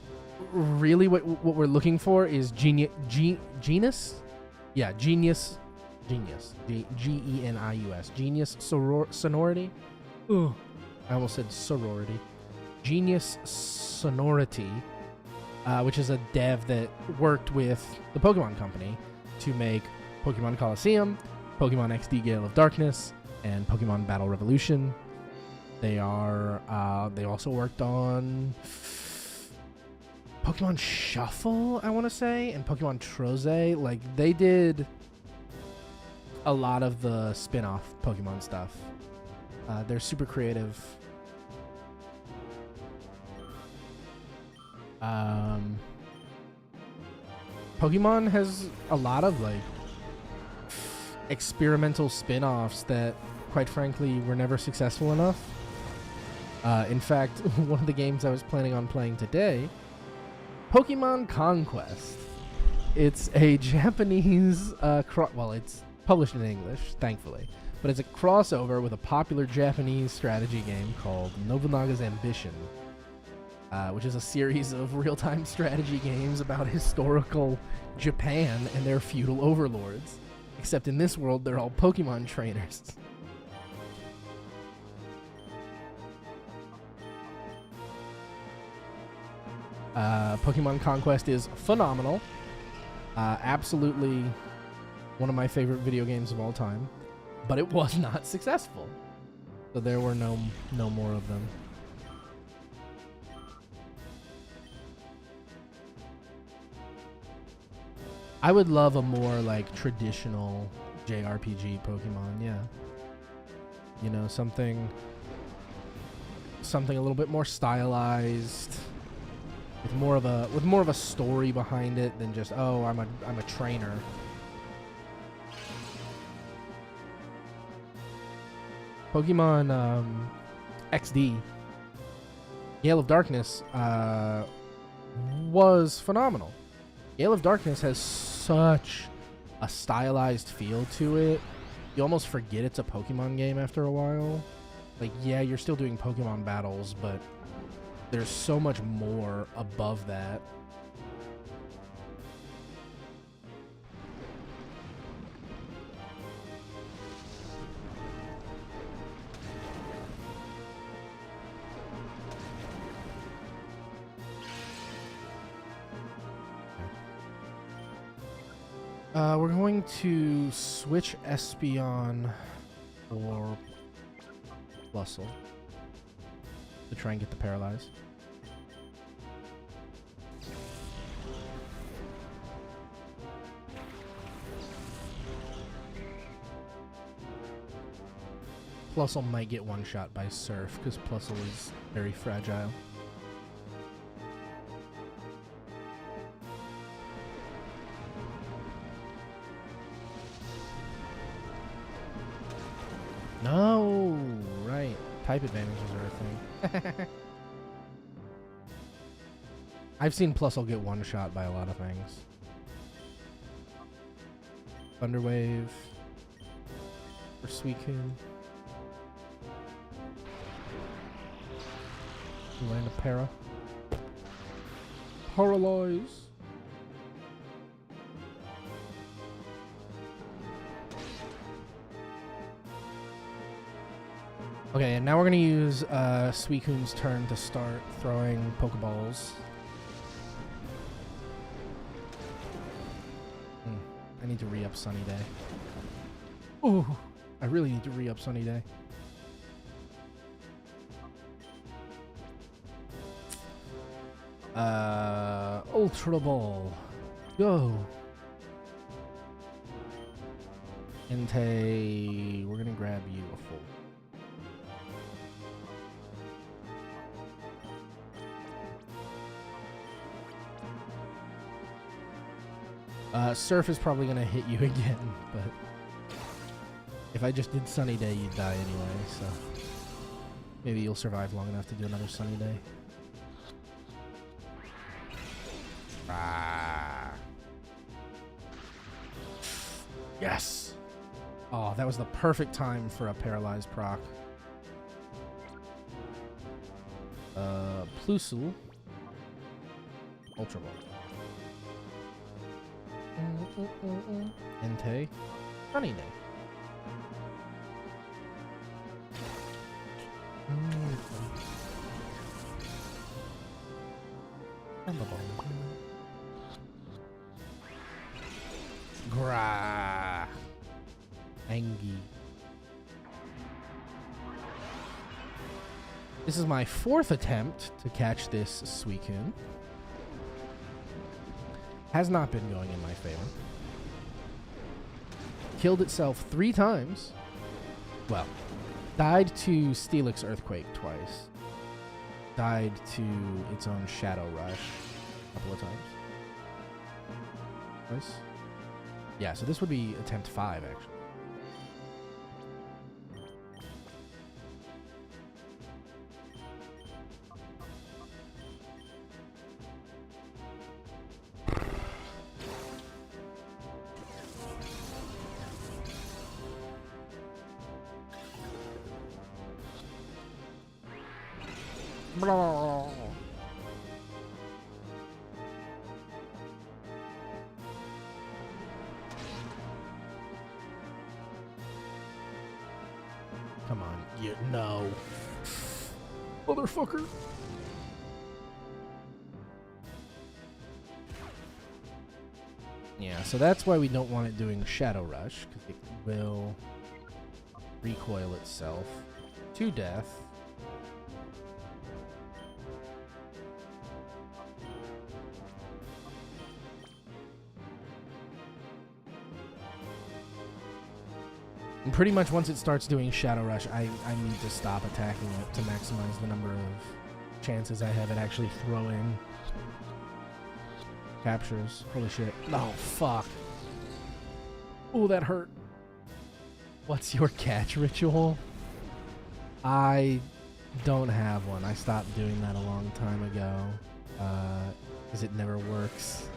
really what we're looking for is Genius. Yeah, Genius. Genius. Genius Sonority. Ugh. I almost said sorority. Genius Sonority, which is a dev that worked with the Pokemon Company to make Pokemon Colosseum, Pokemon XD Gale of Darkness, and Pokemon Battle Revolution. They also worked on Pokemon Shuffle, I want to say, and Pokemon Troze. Like, they did a lot of the spin-off Pokemon stuff. They're super creative. Pokemon has a lot of like experimental spin-offs that, quite frankly, were never successful enough. In fact, one of the games I was planning on playing today, Pokemon Conquest. It's a Japanese it's published in English, thankfully, but it's a crossover with a popular Japanese strategy game called Nobunaga's Ambition, which is a series of real-time strategy games about historical Japan and their feudal overlords. Except in this world, they're all Pokemon trainers. Pokemon Conquest is phenomenal. Absolutely one of my favorite video games of all time. But it was not successful. So there were no more of them. I would love a more like traditional JRPG Pokemon, yeah. Something a little bit more stylized, with more of a story behind it than just, oh, I'm a trainer. Pokemon XD Gale of Darkness was phenomenal. Gale of Darkness has such a stylized feel to it. You almost forget it's a Pokemon game after a while. Like, yeah, you're still doing Pokemon battles, but there's so much more above that. We're going to switch Espeon for Plusle to try and get the Paralyze. Plusle might get one shot by Surf because Plusle is very fragile. No, right. Type advantages are a thing. I've seen Plusle get one shot by a lot of things. Thunder Wave for Suicune. You land a para. Paralyze. Okay, and now we're gonna use Suicune's turn to start throwing Pokeballs. I need to re-up Sunny Day. Ooh, I really need to re-up Sunny Day. Ultra Ball. Go. Entei, we're gonna grab you a full. Surf is probably gonna hit you again, but if I just did Sunny Day, you'd die anyway, so maybe you'll survive long enough to do another Sunny Day. Ah. Yes! Oh, that was the perfect time for a paralyzed proc. Plusle. Ultra Ball. Entei. Sunny Day. Gra. Angie. This is my 4th attempt to catch this Suicune. Has not been going in my favor. Killed itself 3 times. Well, died to Steelix Earthquake twice. Died to its own Shadow Rush a couple of times. Twice? Yeah, so this would be attempt 5, actually. Blah. Come on, you no. Motherfucker. Yeah, so that's why we don't want it doing Shadow Rush, because it will recoil itself to death. And pretty much once it starts doing Shadow Rush, I need to stop attacking it to maximize the number of chances I have at actually throwing captures. Holy shit. Oh, fuck. Oh, that hurt. What's your catch ritual? I don't have one. I stopped doing that a long time ago because it never works.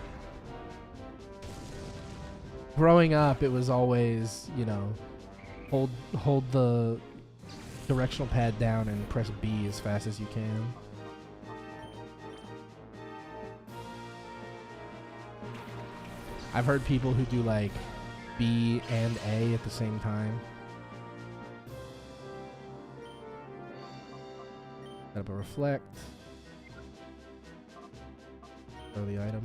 Growing up, it was always, you know, hold the directional pad down and press B as fast as you can. I've heard people who do like B and A at the same time. Set up a reflect. Throw the item.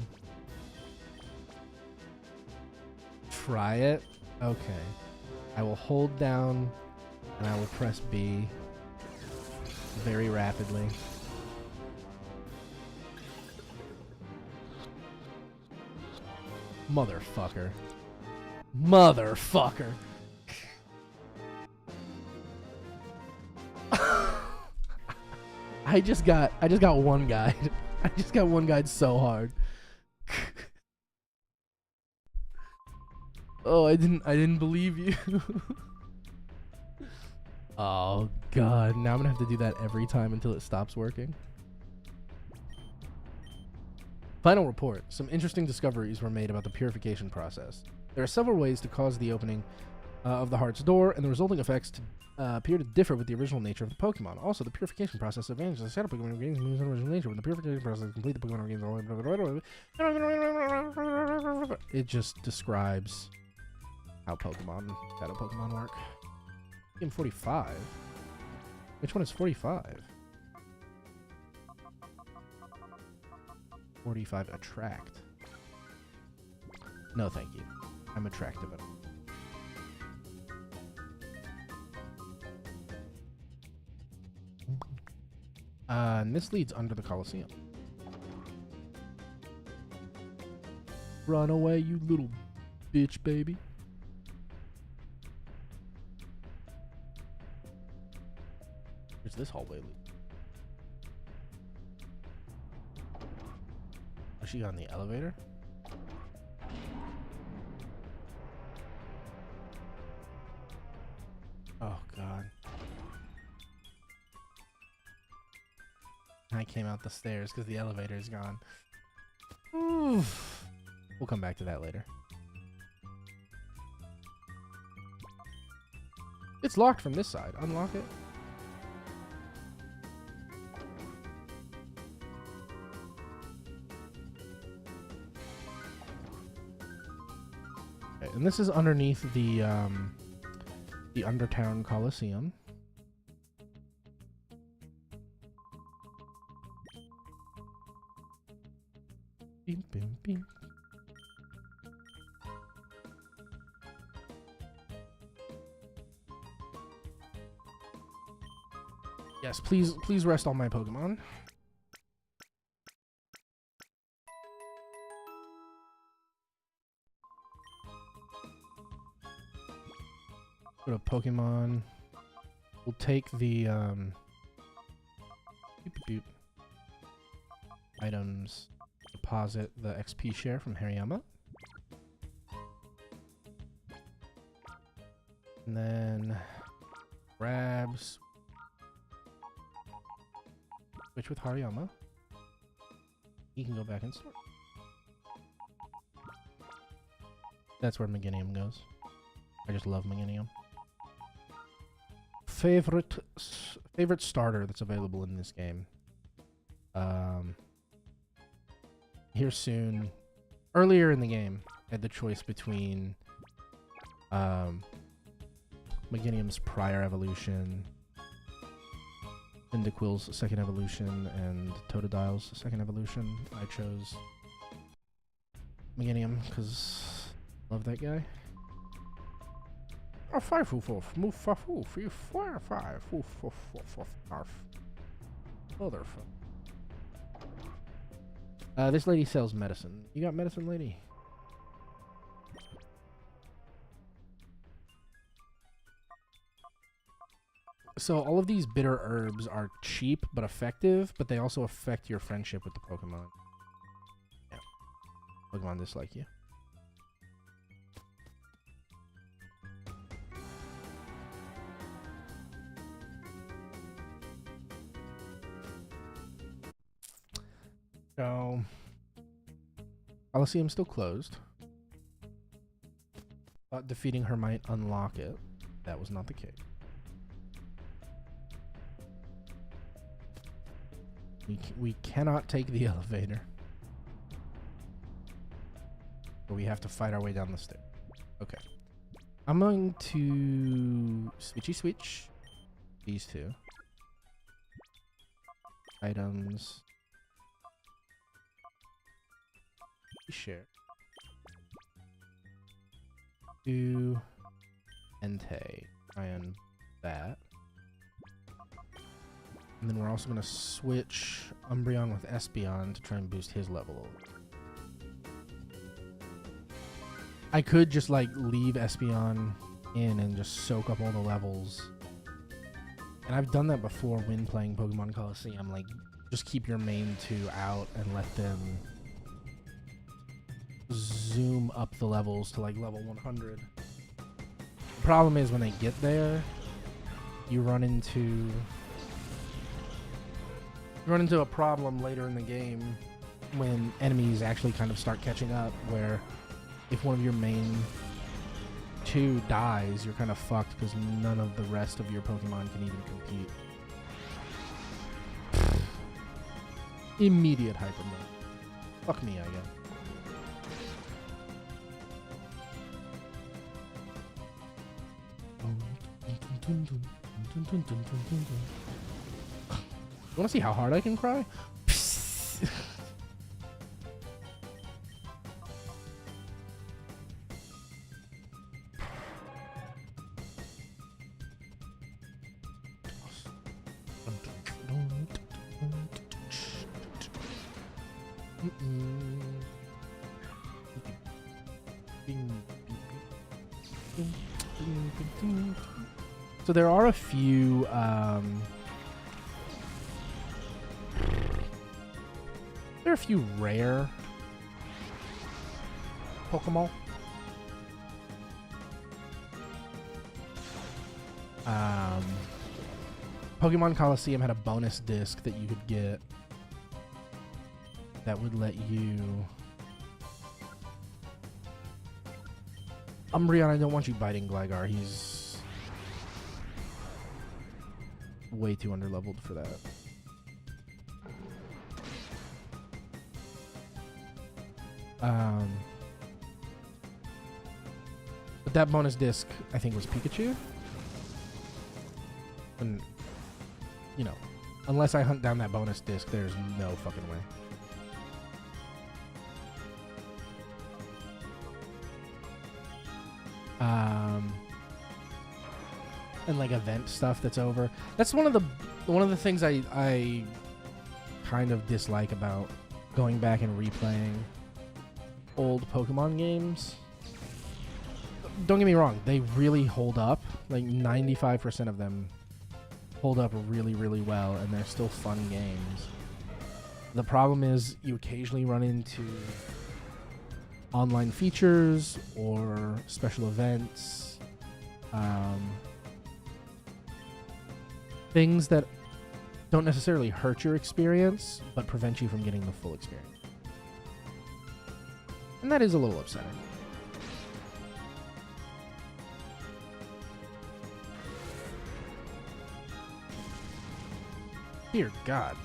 Try it. Okay. I will hold down and I will press B very rapidly. Motherfucker. Motherfucker. I just got one guide. I just got one guide so hard. Oh, I didn't believe you. Oh god, now I'm gonna have to do that every time until it stops working. Final report. Some interesting discoveries were made about the purification process. There are several ways to cause the opening of the heart's door, and the resulting effects appear to differ with the original nature of the Pokemon. Also, the purification process advantages the set of Pokemon games moves in original nature. When the purification process complete, the Pokemon games all. It just describes how Shadow Pokemon work. Game 45. Which one is 45? 45 attract. No, thank you. I'm attractive enough. And this leads under the Coliseum. Run away, you little bitch, baby. Where's this hallway lead? Was she on the elevator? Oh, God. I came out the stairs because the elevator is gone. Oof. We'll come back to that later. It's locked from this side. Unlock it. Okay, and this is underneath the Undertown Coliseum. Beep, beep, beep. Yes, please rest all my Pokemon. Go to Pokemon. We'll take the beep, beep, beep. Items. Deposit the XP share from Hariyama. And then grabs. Switch with Hariyama. He can go back and start. That's where Meganium goes. I just love Meganium. Favorite starter that's available in this game. Here soon. Earlier in the game, I had the choice between Meganium's prior evolution, Cyndaquil's second evolution, and Totodile's second evolution. I chose Meganium because I love that guy. A 5-4 move 5 Motherfucker. This lady sells medicine. You got medicine, lady? So all of these bitter herbs are cheap but effective, but they also affect your friendship with the Pokemon. Yeah. Pokemon dislike you. So, Coliseum's still closed. But defeating her might unlock it. That was not the case. We cannot take the elevator. But we have to fight our way down the stairs. Okay. I'm going to switch these two. Items. Share. Do Entei. And that. And then we're also going to switch Umbreon with Espeon to try and boost his level. I could just like leave Espeon in and just soak up all the levels. And I've done that before when playing Pokemon Colosseum. Like, just keep your main two out and let them zoom up the levels to like level 100. The problem is when they get there, you run into a problem later in the game when enemies actually kind of start catching up, where if one of your main two dies, you're kind of fucked because none of the rest of your Pokemon can even compete. Immediate hyper mode. Fuck me, I guess. You want to see how hard I can cry? So there are a few rare Pokemon. Pokemon Colosseum had a bonus disc that you could get that would let you... Umbreon, I don't want you biting Gligar. He's way too underleveled for that. But that bonus disc, I think, was Pikachu. And, you know, unless I hunt down that bonus disc, there's no fucking way. And like event stuff that's over. That's one of the things I kind of dislike about going back and replaying old Pokemon games. Don't get me wrong, they really hold up. Like 95% of them hold up really, really well, and they're still fun games. The problem is you occasionally run into online features or special events, things that don't necessarily hurt your experience, but prevent you from getting the full experience. And that is a little upsetting. Dear God.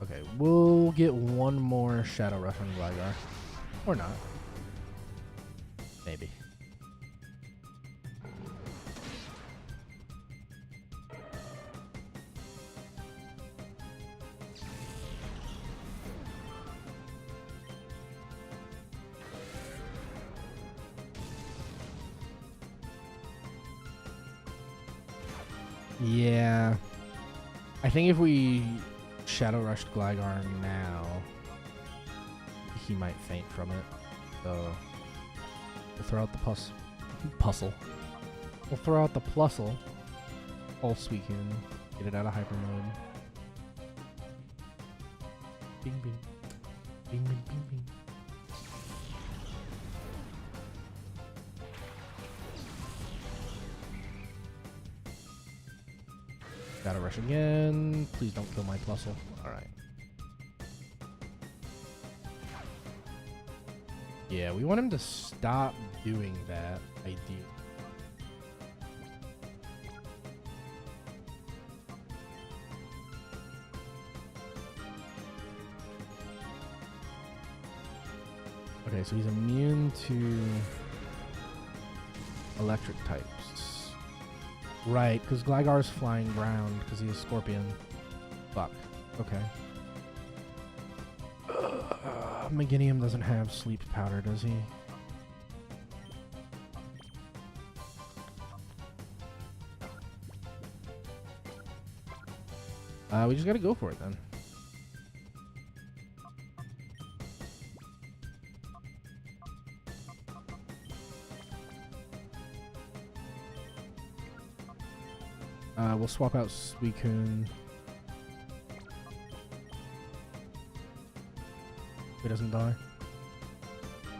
Okay, we'll get one more Shadow Rush on Gligar. Or not. Maybe. Yeah. I think if we Shadow Rushed Gligar now, he might faint from it. So we'll throw out the Puzzle. We'll throw out the Plusle. Pulse we can get it out of hyper mode. Bing bing. Bing bing bing bing. Shadow Rush again. Please don't kill my Plusle. Alright. Yeah, we want him to stop doing that, ideally. Okay, so he's immune to electric types. Right, because Gligar's flying ground because he's a scorpion. Fuck. Okay. Meganium doesn't have sleep powder, does he? We just gotta go for it then. We'll swap out Suicune. If he doesn't die.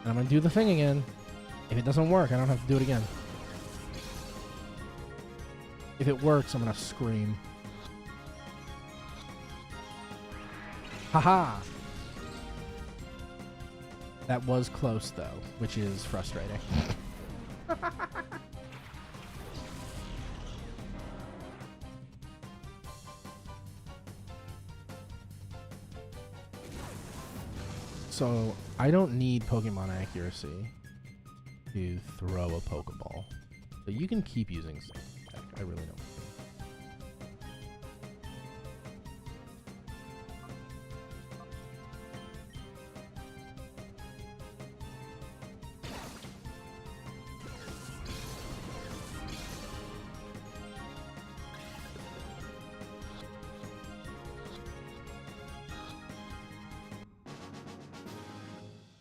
And I'm gonna do the thing again. If it doesn't work, I don't have to do it again. If it works, I'm gonna scream. Haha! That was close though, which is frustrating. So, I don't need Pokemon accuracy to throw a Pokeball. But you can keep using Sneak Attack. I really don't.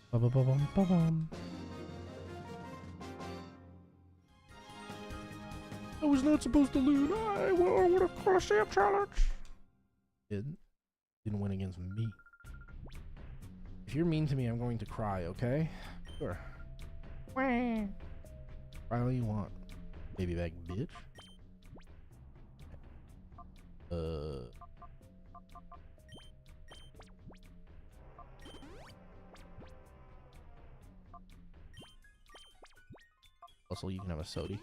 Ba-ba-ba-bum-ba-bum. I was not supposed to lose. I would have Colosseum challenge. Didn't win against me. If you're mean to me, I'm going to cry, okay? Sure. Cry all you want. Baby back bitch. Also, you can have a sody.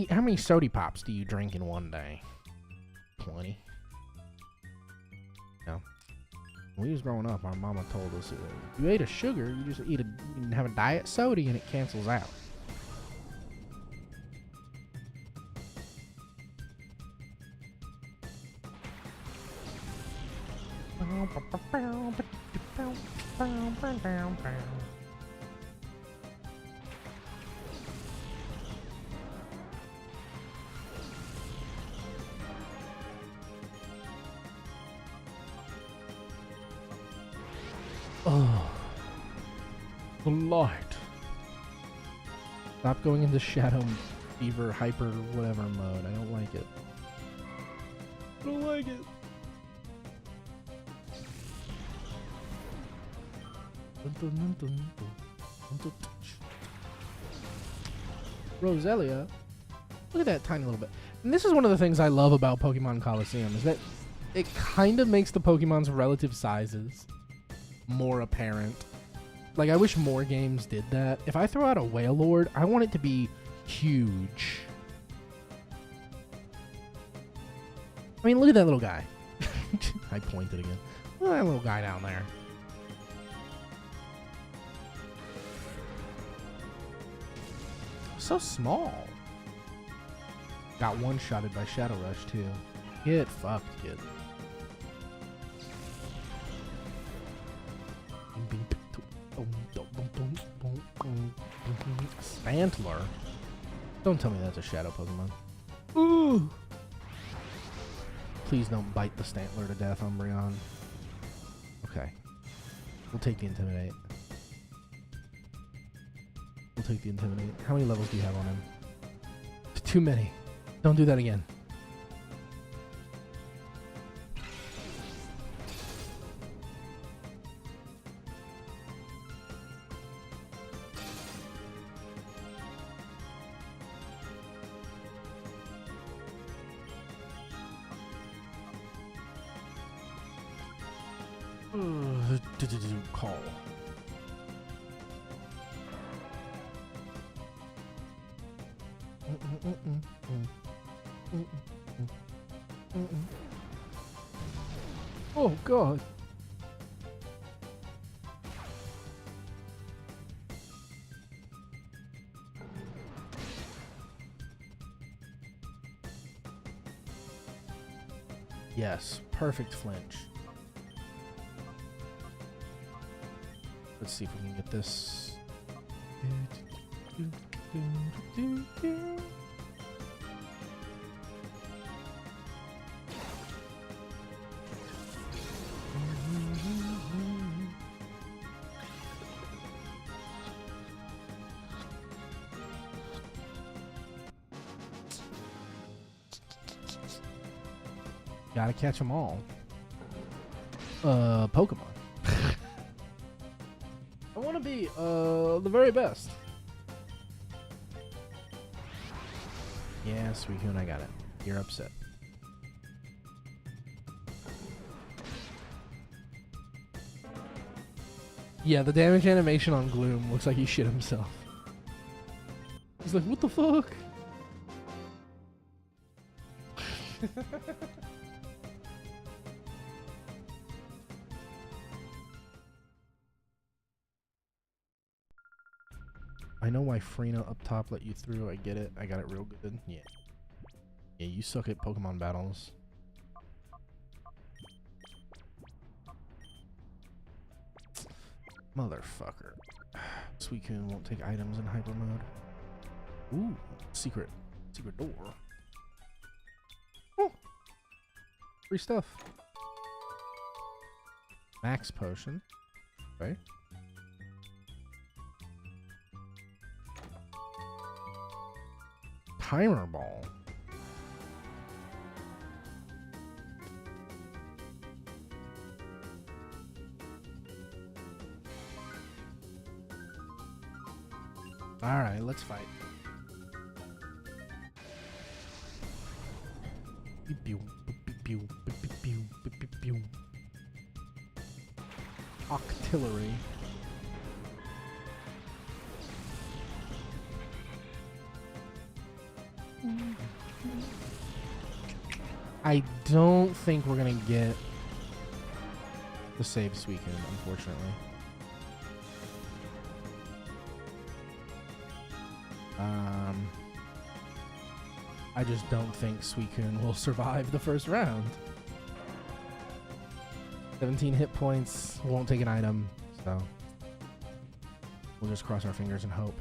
How many sody pops do you drink in one day? 20. No. When we was growing up, our mama told us if you ate a sugar, you just you can have a diet sody and it cancels out. Oh, the light. Stop going into Shadow Fever, Hyper, whatever mode. I don't like it. I don't like it. Roselia. Look at that tiny little bit. And this is one of the things I love about Pokemon Coliseum is that it kind of makes the Pokemon's relative sizes more apparent. Like, I wish more games did that. If I throw out a Wailord, I want it to be huge. I mean, look at that little guy. I pointed again. Look at that little guy down there. So small. Got one-shotted by Shadow Rush, too. Get fucked, kid. Stantler? Don't tell me that's a shadow Pokemon. Ooh! Please don't bite the Stantler to death, Umbreon. Okay. We'll take the Intimidate. We'll take the Intimidate. How many levels do you have on him? Too many. Don't do that again. Call. Oh God. Yes, perfect flinch. Let's see if we can get this. Gotta catch them all. Pokemon. I want to be the very best. Yeah, Suicune, I got it. You're upset. Yeah, the damage animation on Gloom looks like he shit himself. He's like, what the fuck? I know why Freena up top let you through. I get it. I got it real good. Yeah. Yeah, you suck at Pokemon battles. Motherfucker. Suicune won't take items in hyper mode. Ooh, secret door. Oh, free stuff. Max potion. Right. Timer ball. All right, let's fight. Octillery. I don't think we're gonna get the save Suicune, unfortunately. I just don't think Suicune will survive the first round. 17 hit points, won't take an item, so we'll just cross our fingers and hope.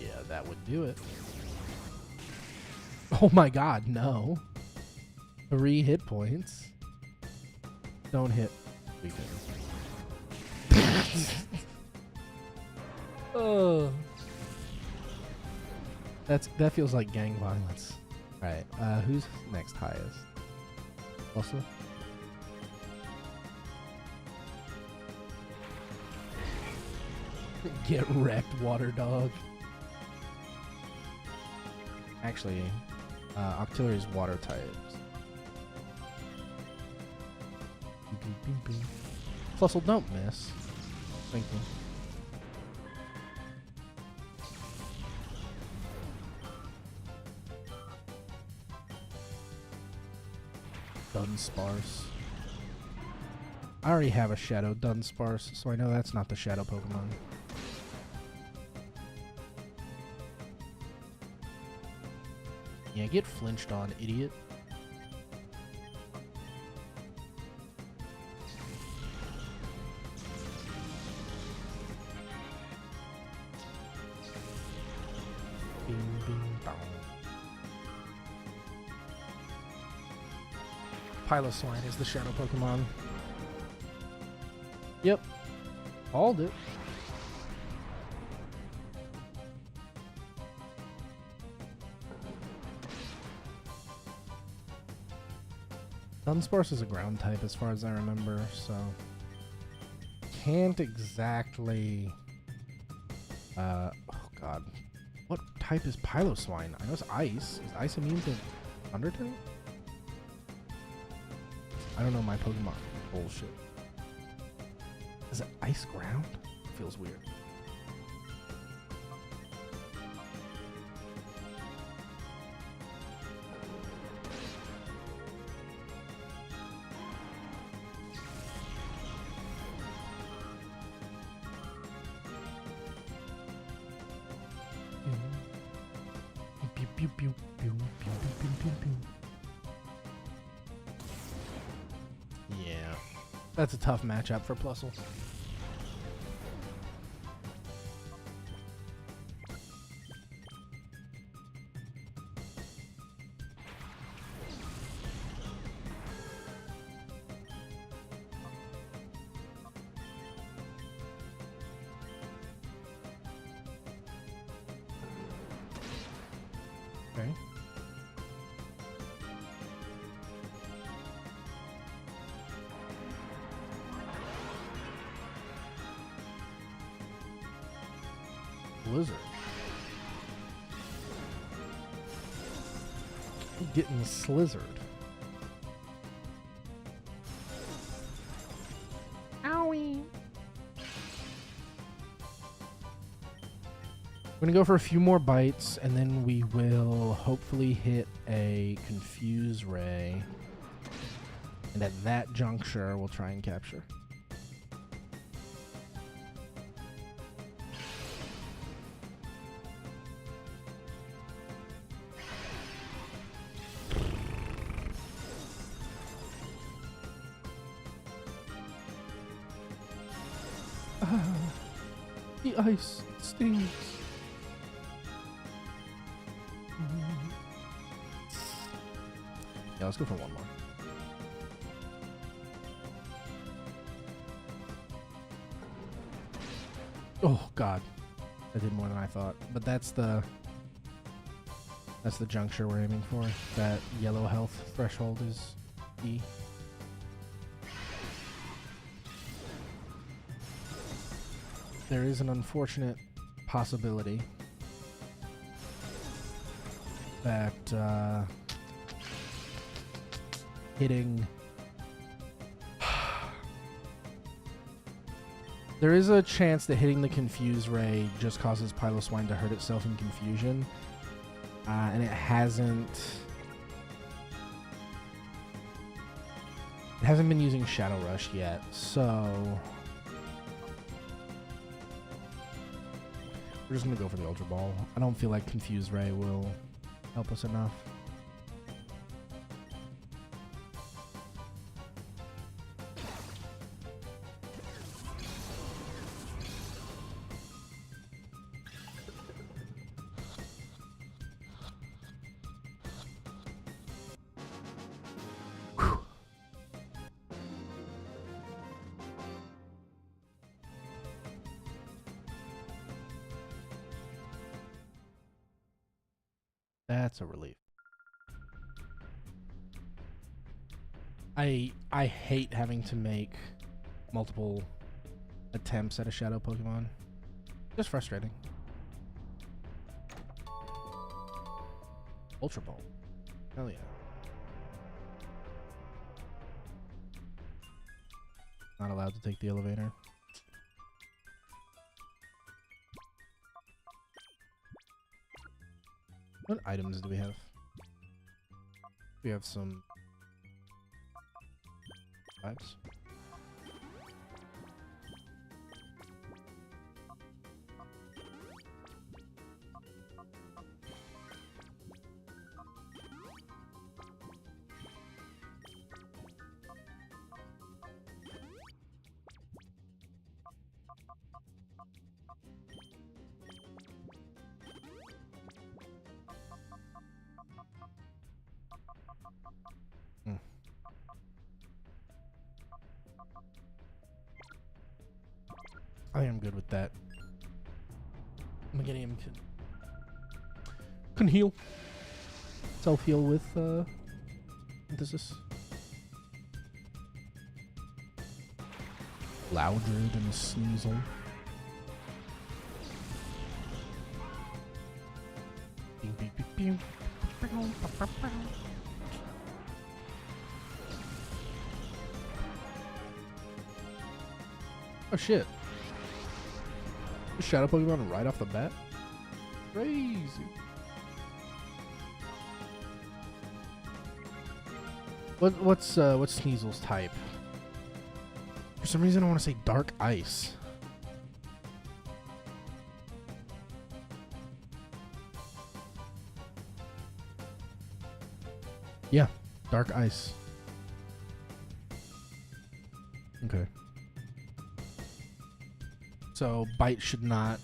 Yeah, that would do it. Oh my god, no. 3 hit points. Don't hit Suicune. Oh. That feels like gang violence. Alright, who's next highest? Also? Get wrecked, water dog. Actually, Octillery is water types. Flussel, don't miss. Thank you. Dunsparce. I already have a Shadow Dunsparce, so I know that's not the Shadow Pokemon. Yeah, get flinched on, idiot. Bing, bing, bong. Piloswine is the Shadow Pokemon. Yep. Called it. Dunsparce is a ground type as far as I remember, so can't exactly oh god. What type is Piloswine? I know it's ice. Is ice immune to Undertale? I don't know my Pokemon. Bullshit. Is it ice ground? Feels weird. Pew, pew, pew, pew, pew, pew, pew. Yeah. That's a tough matchup for Plusle. Okay. Blizzard. Getting slizzard. Owie. I'm gonna go for a few more bites, and then we will hopefully hit a Confuse Ray. And at that juncture, we'll try and capture. The ice stings. Yeah, let's go for one more. Oh God, I did more than I thought. But that's the juncture we're aiming for. That yellow health threshold is E. There is an unfortunate possibility that hitting... There is a chance that hitting the Confuse Ray just causes Piloswine to hurt itself in confusion. And it hasn't been using Shadow Rush yet, so... We're just going to go for the Ultra Ball. I don't feel like Confuse Ray will help us enough. Whew. That's a relief. I hate having to make multiple attempts at a shadow Pokemon. Just frustrating. Ultra Ball. Hell yeah. Not allowed to take the elevator. What items do we have? We have some vibes. I am good with that. Meganium can heal. Self-heal with synthesis. Loudred and Sneasel. Oh shit. Shadow Pokemon right off the bat? Crazy. What's Sneasel's type? For some reason I want to say Dark Ice. Yeah, Dark Ice. Okay. So Bite should not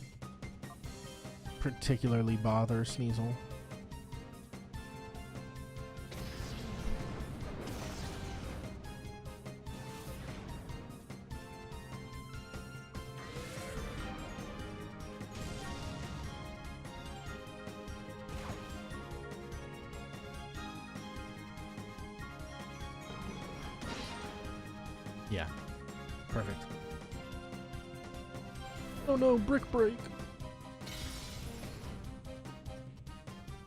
particularly bother Sneasel. Yeah. Perfect. Oh no, Brick Break.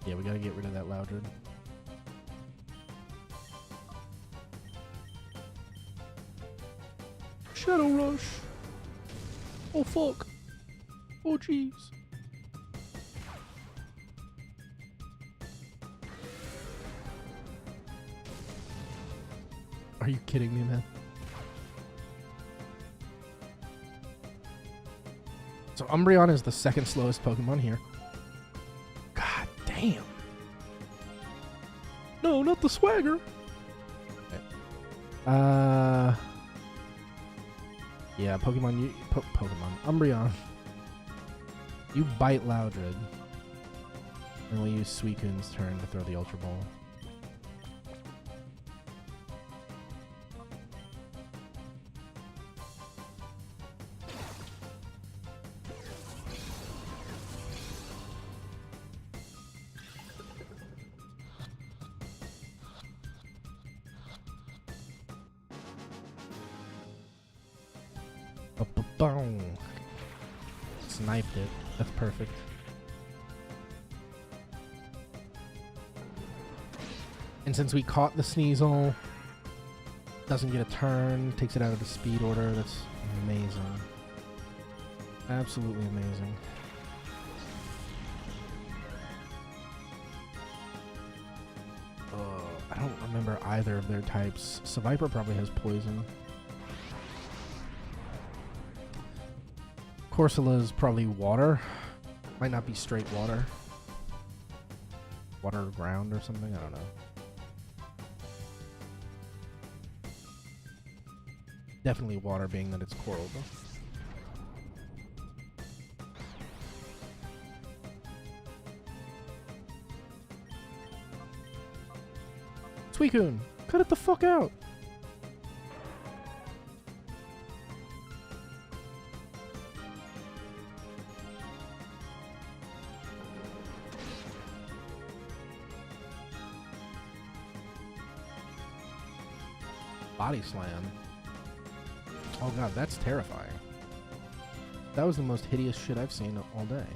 Yeah, we gotta get rid of that Loudred. Shadow Rush. Oh fuck. Oh jeez. Are you kidding me, man? So Umbreon is the second slowest Pokemon here. God damn. No, not the Swagger. Okay. Yeah, Pokemon, Umbreon. You bite Loudred. And we'll use Suicune's turn to throw the Ultra Ball. Boom. Sniped it. That's perfect. And since we caught the Sneasel, doesn't get a turn, takes it out of the speed order. That's amazing. Absolutely amazing. I don't remember either of their types. Seviper probably has poison. Corsola is probably water. Might not be straight water. Water or ground or something, I don't know. Definitely water, being that it's coral though. Suicune, cut it the fuck out! Body slam. Oh god, that's terrifying. That was the most hideous shit I've seen all day.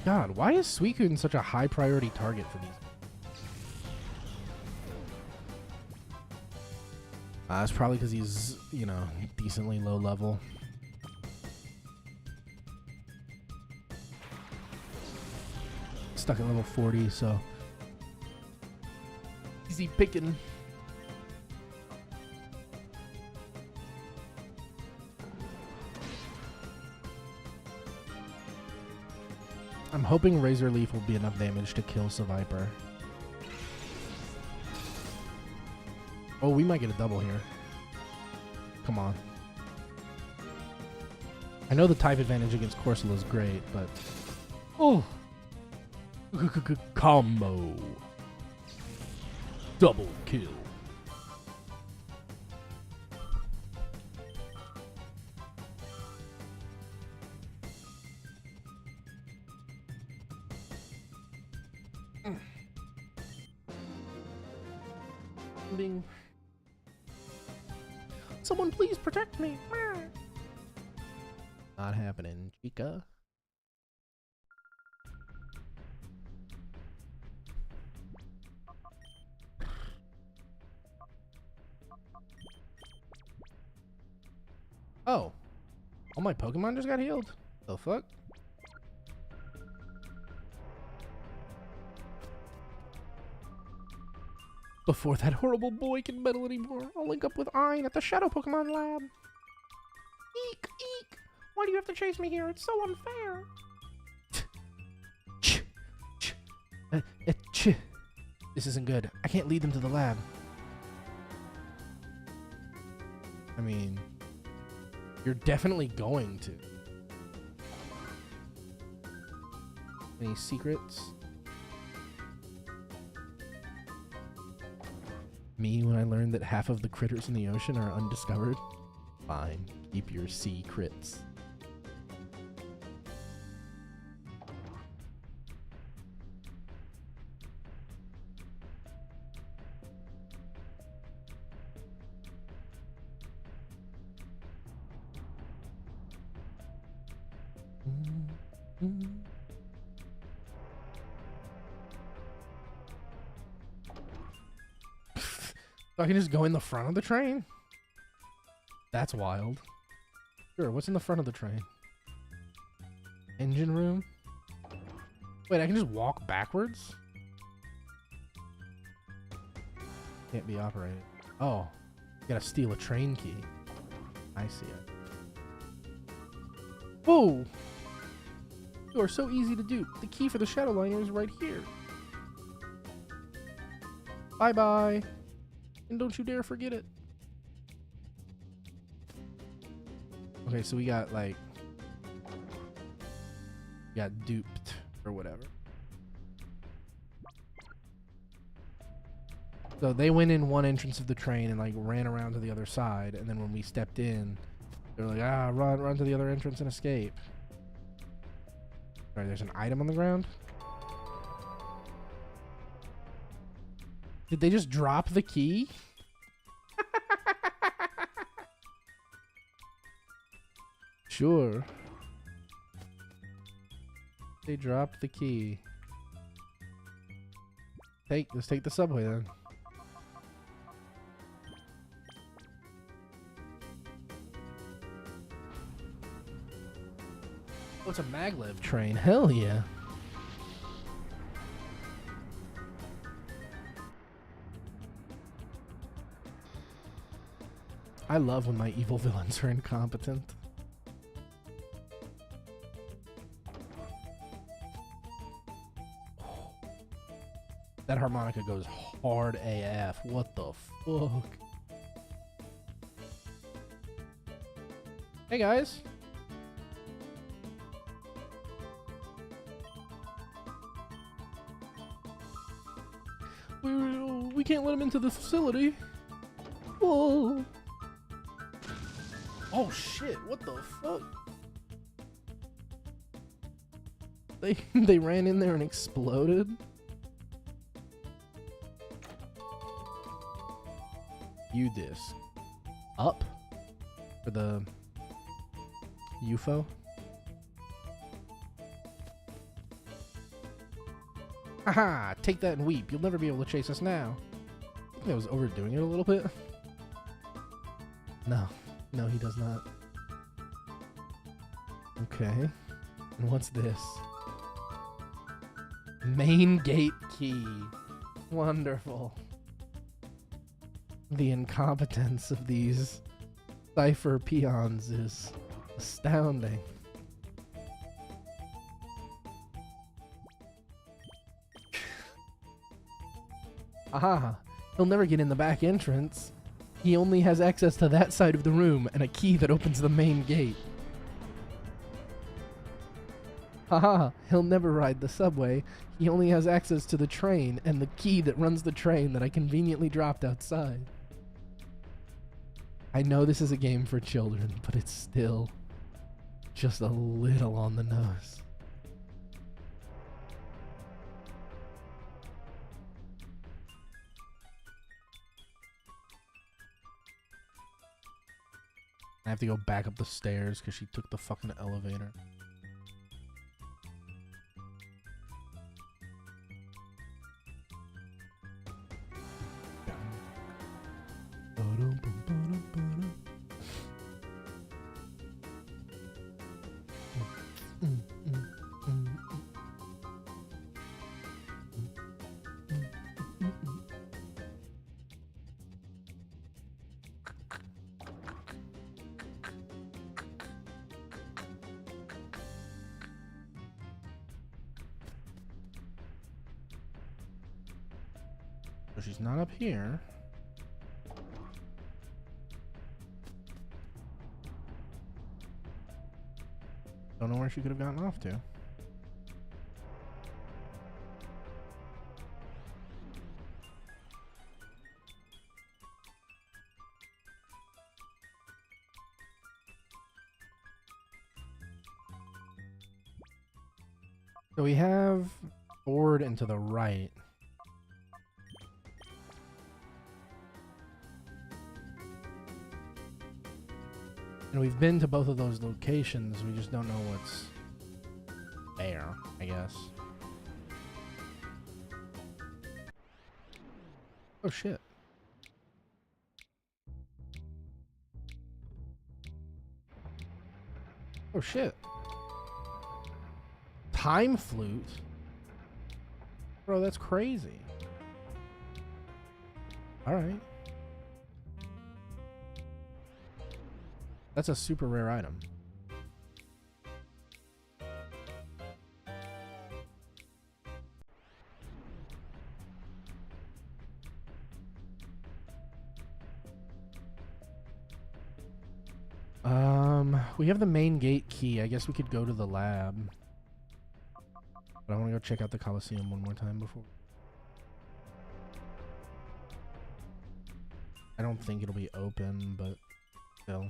God, why is Suicune such a high priority target for these? It's probably because he's, you know, decently low level. Stuck at level 40, so easy picking. I'm hoping Razor Leaf will be enough damage to kill Seviper. Oh, we might get a double here. Come on. I know the type advantage against Corsola is great, but... Oh! Combo! Double kill. Bing. Someone please protect me. Not happening, chica. Oh. All my Pokemon just got healed? The fuck? Before that horrible boy can meddle anymore, I'll link up with Ein at the Shadow Pokemon Lab. Eek, eek! Why do you have to chase me here? It's so unfair. This isn't good. I can't lead them to the lab. I mean, you're definitely going to. Any secrets? Me when I learned that half of the critters in the ocean are undiscovered? Fine, keep your sea crits. I can just go in the front of the train? That's wild. Sure, what's in the front of the train? Engine room? Wait, I can just walk backwards? Can't be operated. Oh, you gotta steal a train key. I see it. Whoa! You are so easy to dupe. The key for the Shadow Liner is right here. Bye-bye. And don't you dare forget it. Okay, so we got like... got duped or whatever. So they went in one entrance of the train and like ran around to the other side, and then when we stepped in, they were like, ah, run to the other entrance and escape. Alright, there's an item on the ground. Did they just drop the key? Sure. They dropped the key. Let's take the subway then. Oh, it's a maglev train. Hell yeah. I love when my evil villains are incompetent. That harmonica goes hard AF. What the fuck? Hey guys. We can't let him into the facility. Whoa. Oh shit, what the fuck? They ran in there and exploded? U-disc. Up? For the UFO? Haha, take that and weep. You'll never be able to chase us now. I think I was overdoing it a little bit. No, he does not. Okay. And what's this? Main gate key. Wonderful. The incompetence of these cipher peons is astounding. Aha! He'll never get in the back entrance. He only has access to that side of the room and a key that opens the main gate. Haha! He'll never ride the subway. He only has access to the train and the key that runs the train that I conveniently dropped outside. I know this is a game for children, but it's still just a little on the nose. I have to go back up the stairs because she took the fucking elevator. So she's not up here. Don't know where she could have gotten off to. So we have forward and to the right. And we've been to both of those locations. We just don't know what's there, I guess. Oh, shit. Oh, shit. Time flute? Bro, that's crazy. Alright. That's a super rare item. We have the main gate key. I guess we could go to the lab. But I want to go check out the Coliseum one more time before. I don't think it'll be open, but still.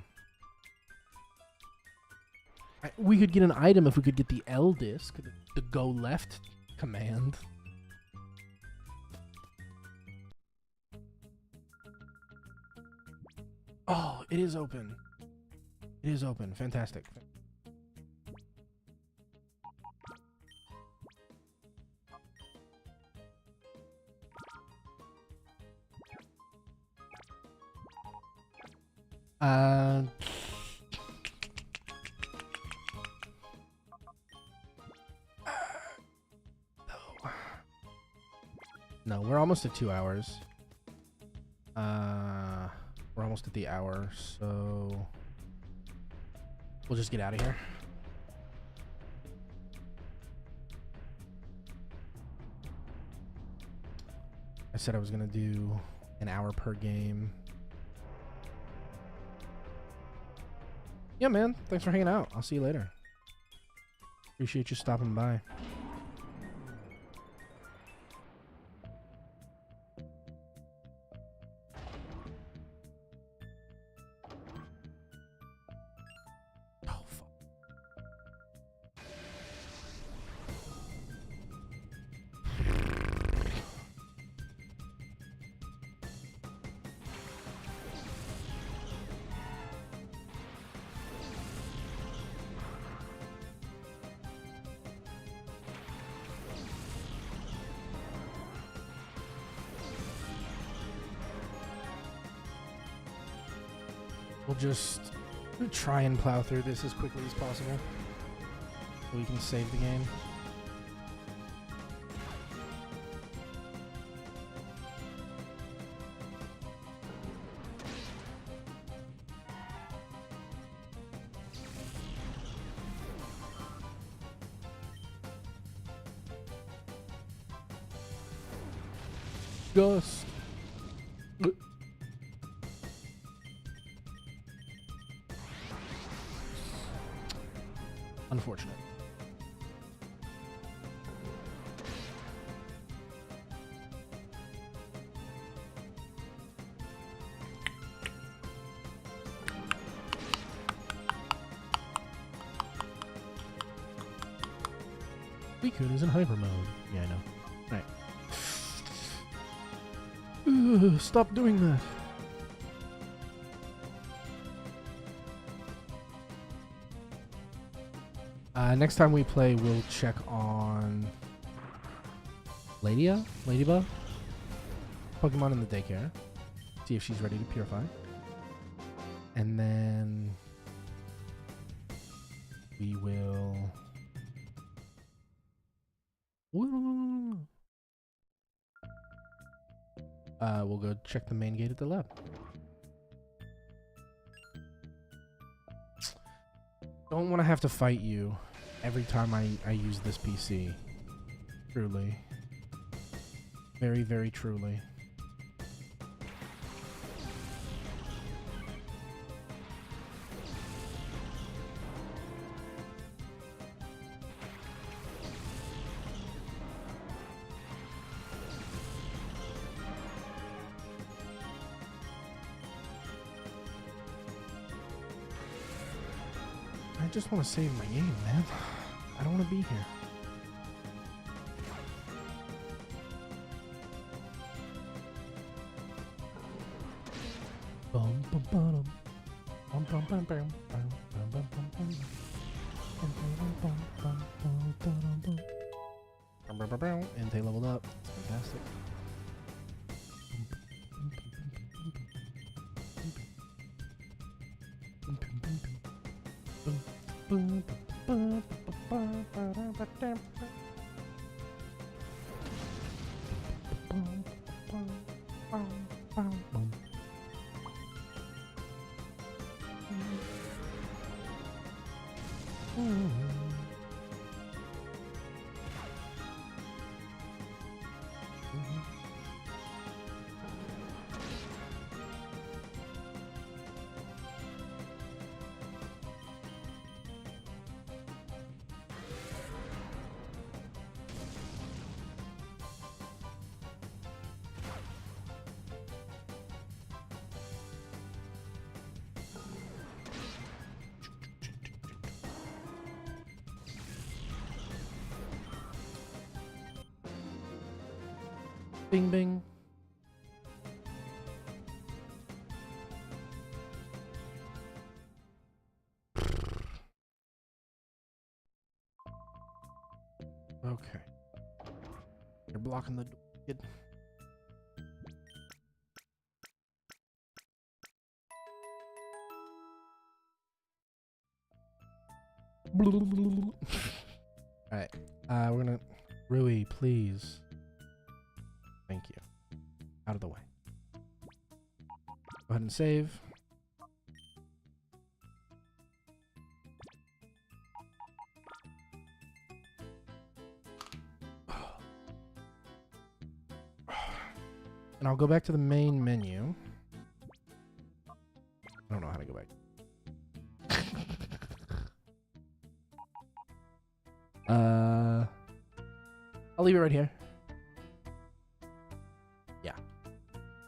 We could get an item if we could get the L disc, the go left command. Oh, it is open. It is open. Fantastic. No, we're almost at 2 hours. We're almost at the hour, so we'll just get out of here. I said I was gonna do an hour per game. Yeah, man. Thanks for hanging out. I'll see you later. Appreciate you stopping by. Oh, fuck. We'll just try and plow through this as quickly as possible so we can save the game. Just unfortunate. Suicune is in hyper mode. Yeah, I know. Alright. Stop doing that. Next time we play, we'll check on Ladybug, Pokemon in the daycare. See if she's ready to purify. And then we will... we'll go check the main gate at the lab. Don't want to have to fight you every time I use this PC. Truly. Very, very truly. just want to save my game, man. I don't want to be here. Bum bum bum bum bum bum bum bum bum bum bum bum. And they leveled up. It's fantastic. Bing bing. Okay. You're blocking the door, kid. Alright. We're gonna... Rui, please. Thank you. Out of the way. Go ahead and save. And I'll go back to the main menu. I don't know how to go back. I'll leave it right here. Yeah.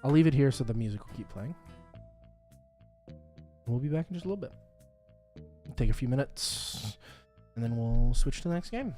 I'll leave it here so the music will keep playing. We'll be back in just a little bit. Take a few minutes, and then we'll switch to the next game.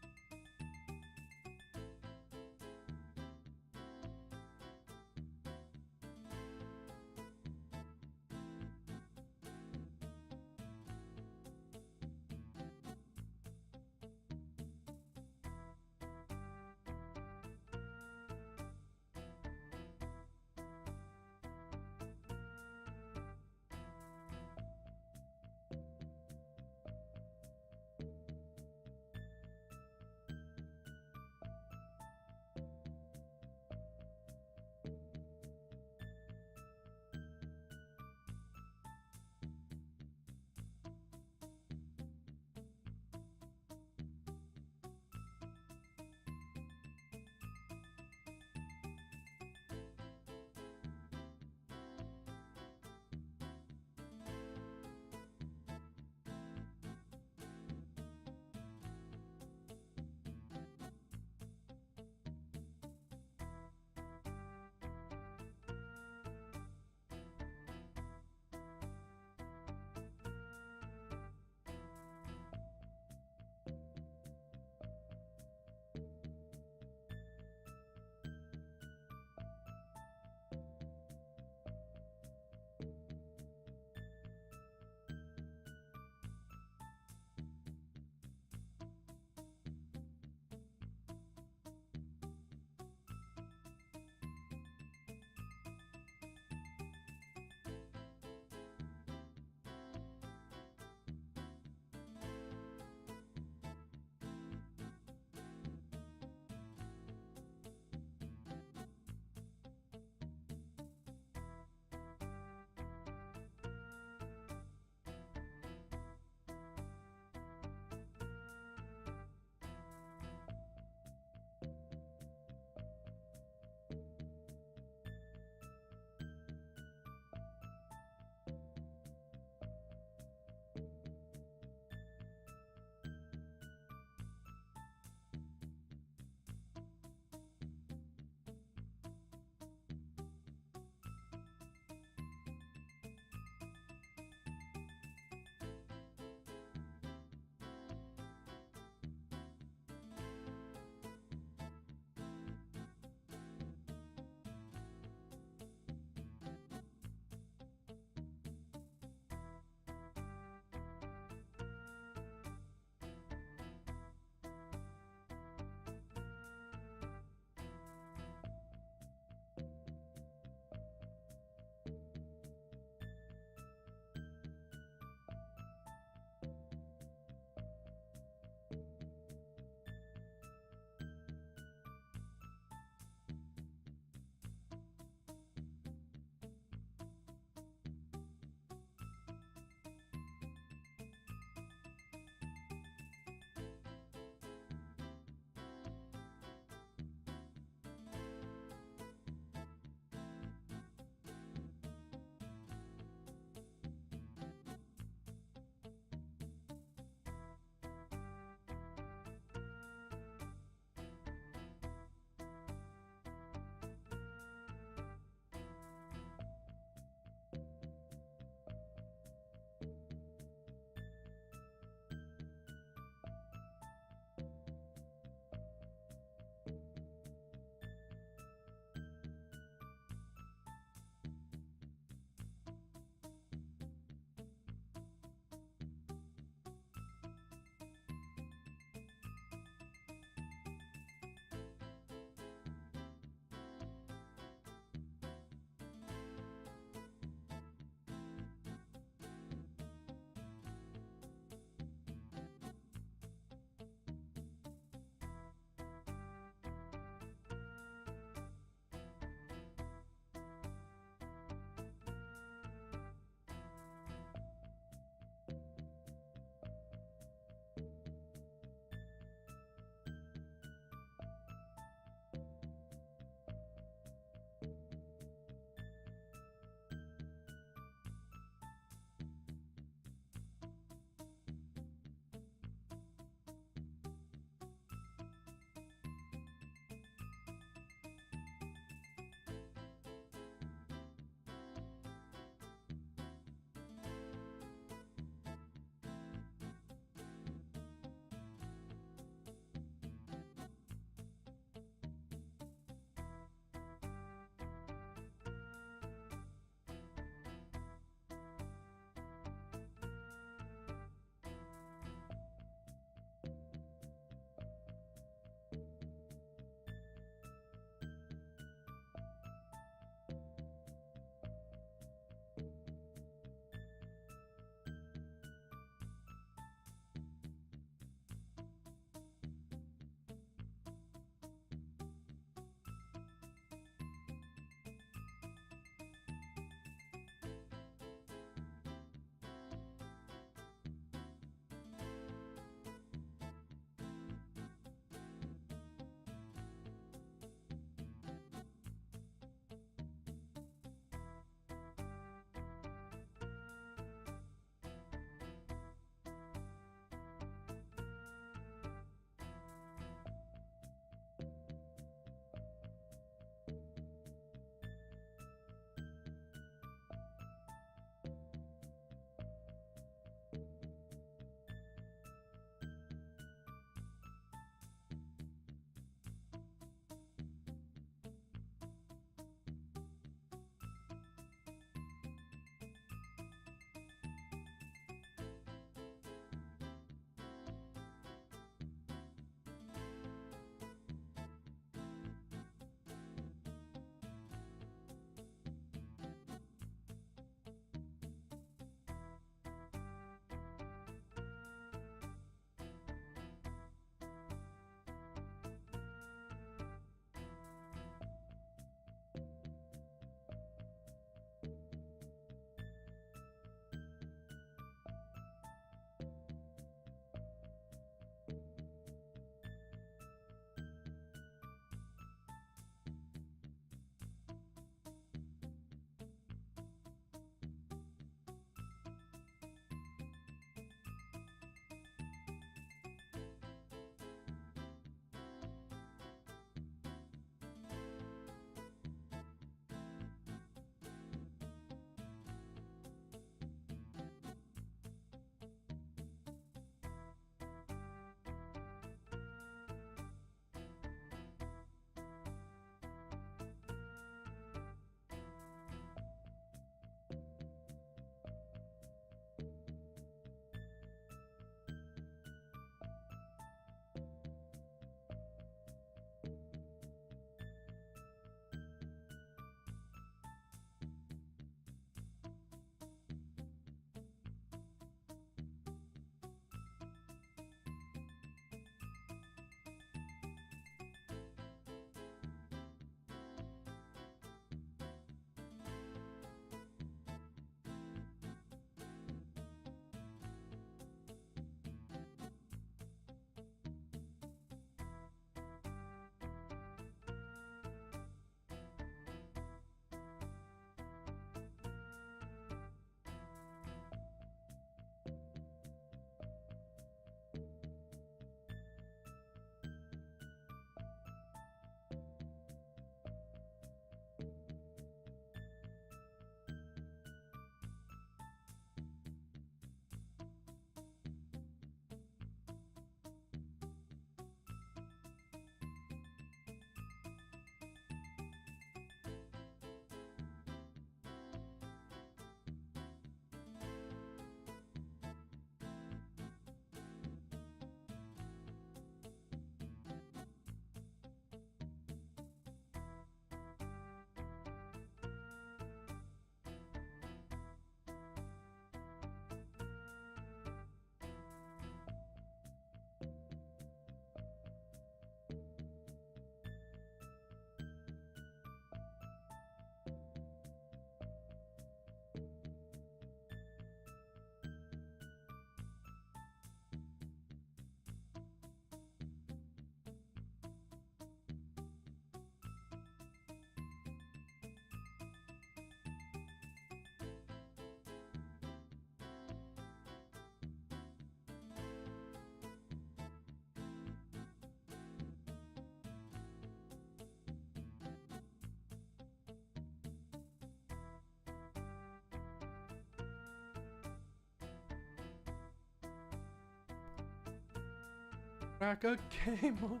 Rakakemon.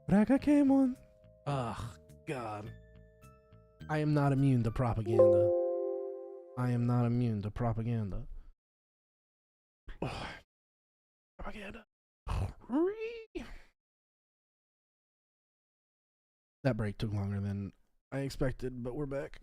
Rakakemon. Ugh, God. I am not immune to propaganda. I am not immune to propaganda. Ugh. Propaganda. That break took longer than I expected, but we're back.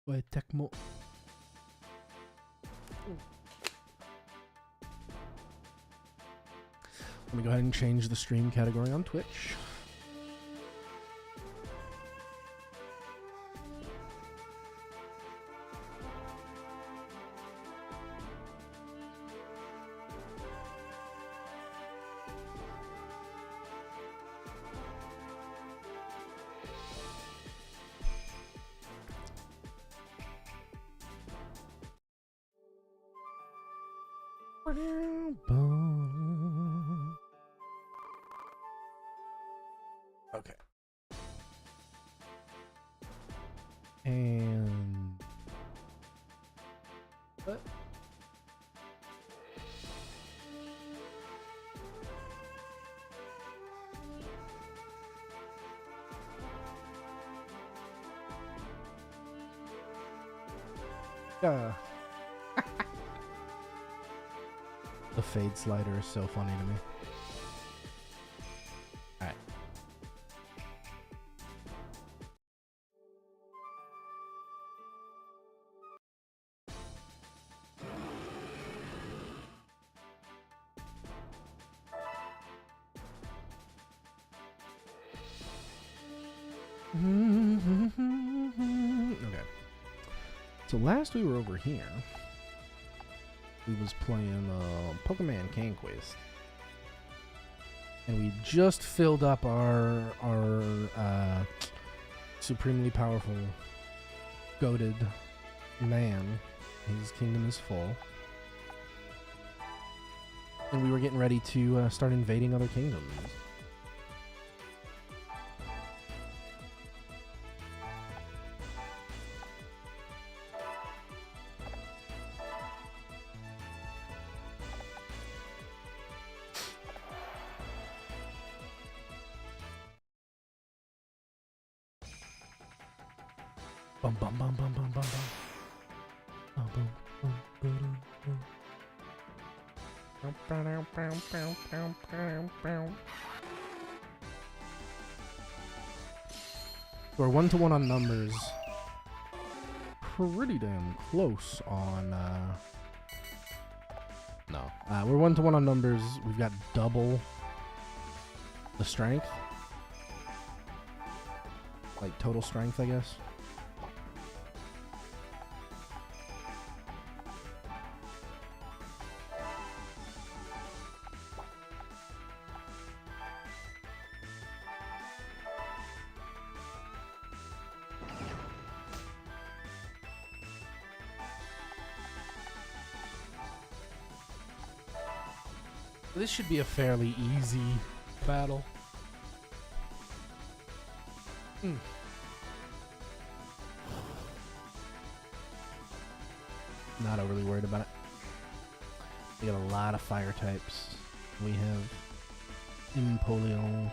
Ouais, Tecmo. Let me go ahead and change the stream category on Twitch. Okay. And what? The fade slider is so funny to me. Alright. Okay. So last we were over here, we was playing Pokemon Conquest, and we just filled up our supremely powerful, goated man. His kingdom is full, and we were getting ready to start invading other kingdoms. Bum bum bum bum bum bum bum. Bum bum bum bum bum. We're 1-to-1 on numbers. Pretty damn close on no. We're 1-to-1 on numbers. We've got double the strength. Like total strength, I guess. This should be a fairly easy battle. Not overly worried about it. We got a lot of fire types. We have Empoleon.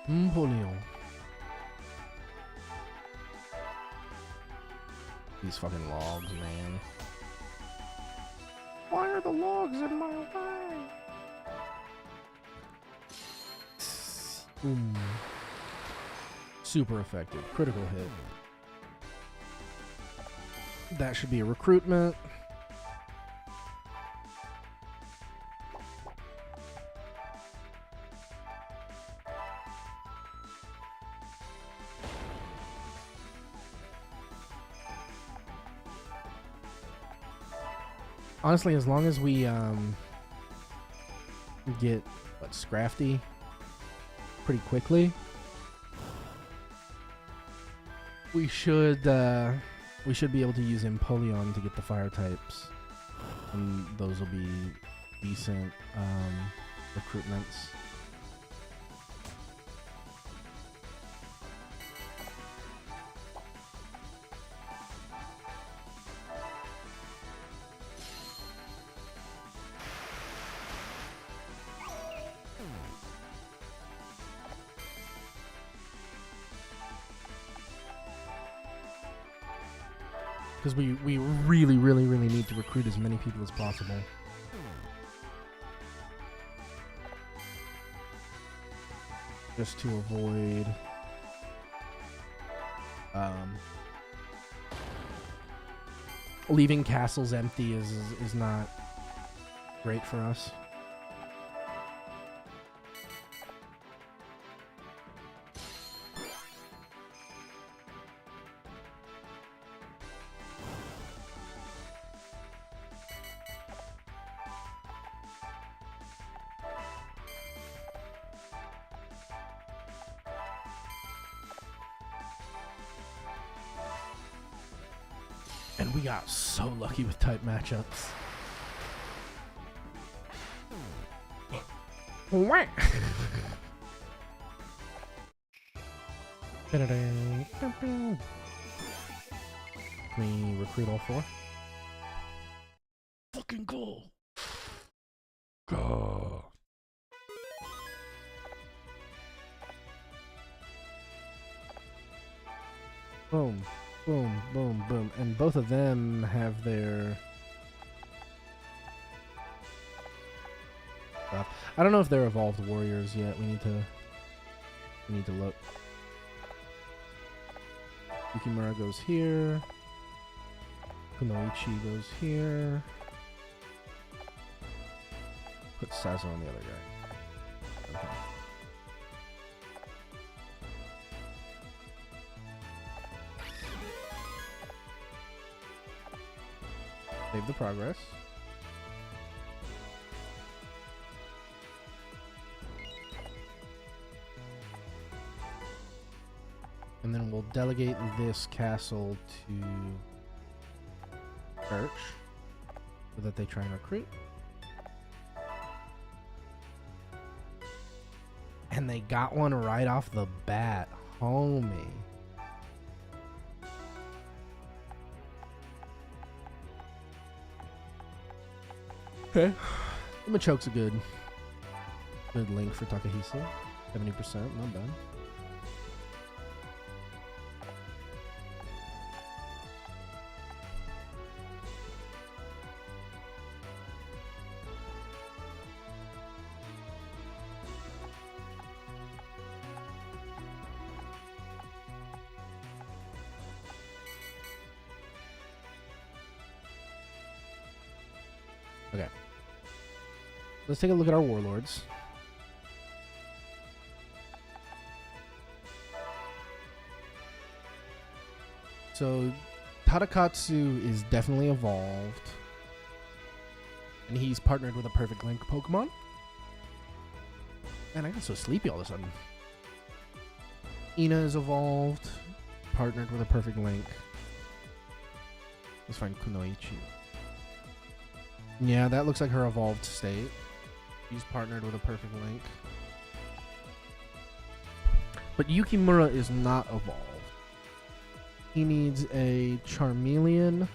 Empoleon. These fucking logs, man. Why are the logs in my way? Boom. Super effective. Critical hit. That should be a recruitment. Honestly, as long as we get what, Scrafty pretty quickly. We should be able to use Empoleon to get the fire types, and those will be decent recruitments. Because we really, really, really need to recruit as many people as possible. Just to avoid leaving castles empty is not great for us. And we got so lucky with type matchups. Can we recruit all 4? Fucking cool. Gah. Boom, boom, boom, boom. And both of them have their stuff. I don't know if they're evolved warriors yet. We need to look. Yukimura goes here. Kunoichi goes here. Put Sazo on the other guy. Okay. Save the progress. And then we'll delegate this castle to Birch so that they try and recruit. And they got one right off the bat, homie. Okay. Machoke's a good link for Takahisa. 70%, not bad. Okay. Let's take a look at our warlords. So, Tadakatsu is definitely evolved. And he's partnered with a Perfect Link Pokemon. Man, I got so sleepy all of a sudden. Ina is evolved. Partnered with a Perfect Link. Let's find Kunoichi. Yeah, that looks like her evolved state. He's partnered with a Perfect Link. But Yukimura is not evolved. He needs a Charmeleon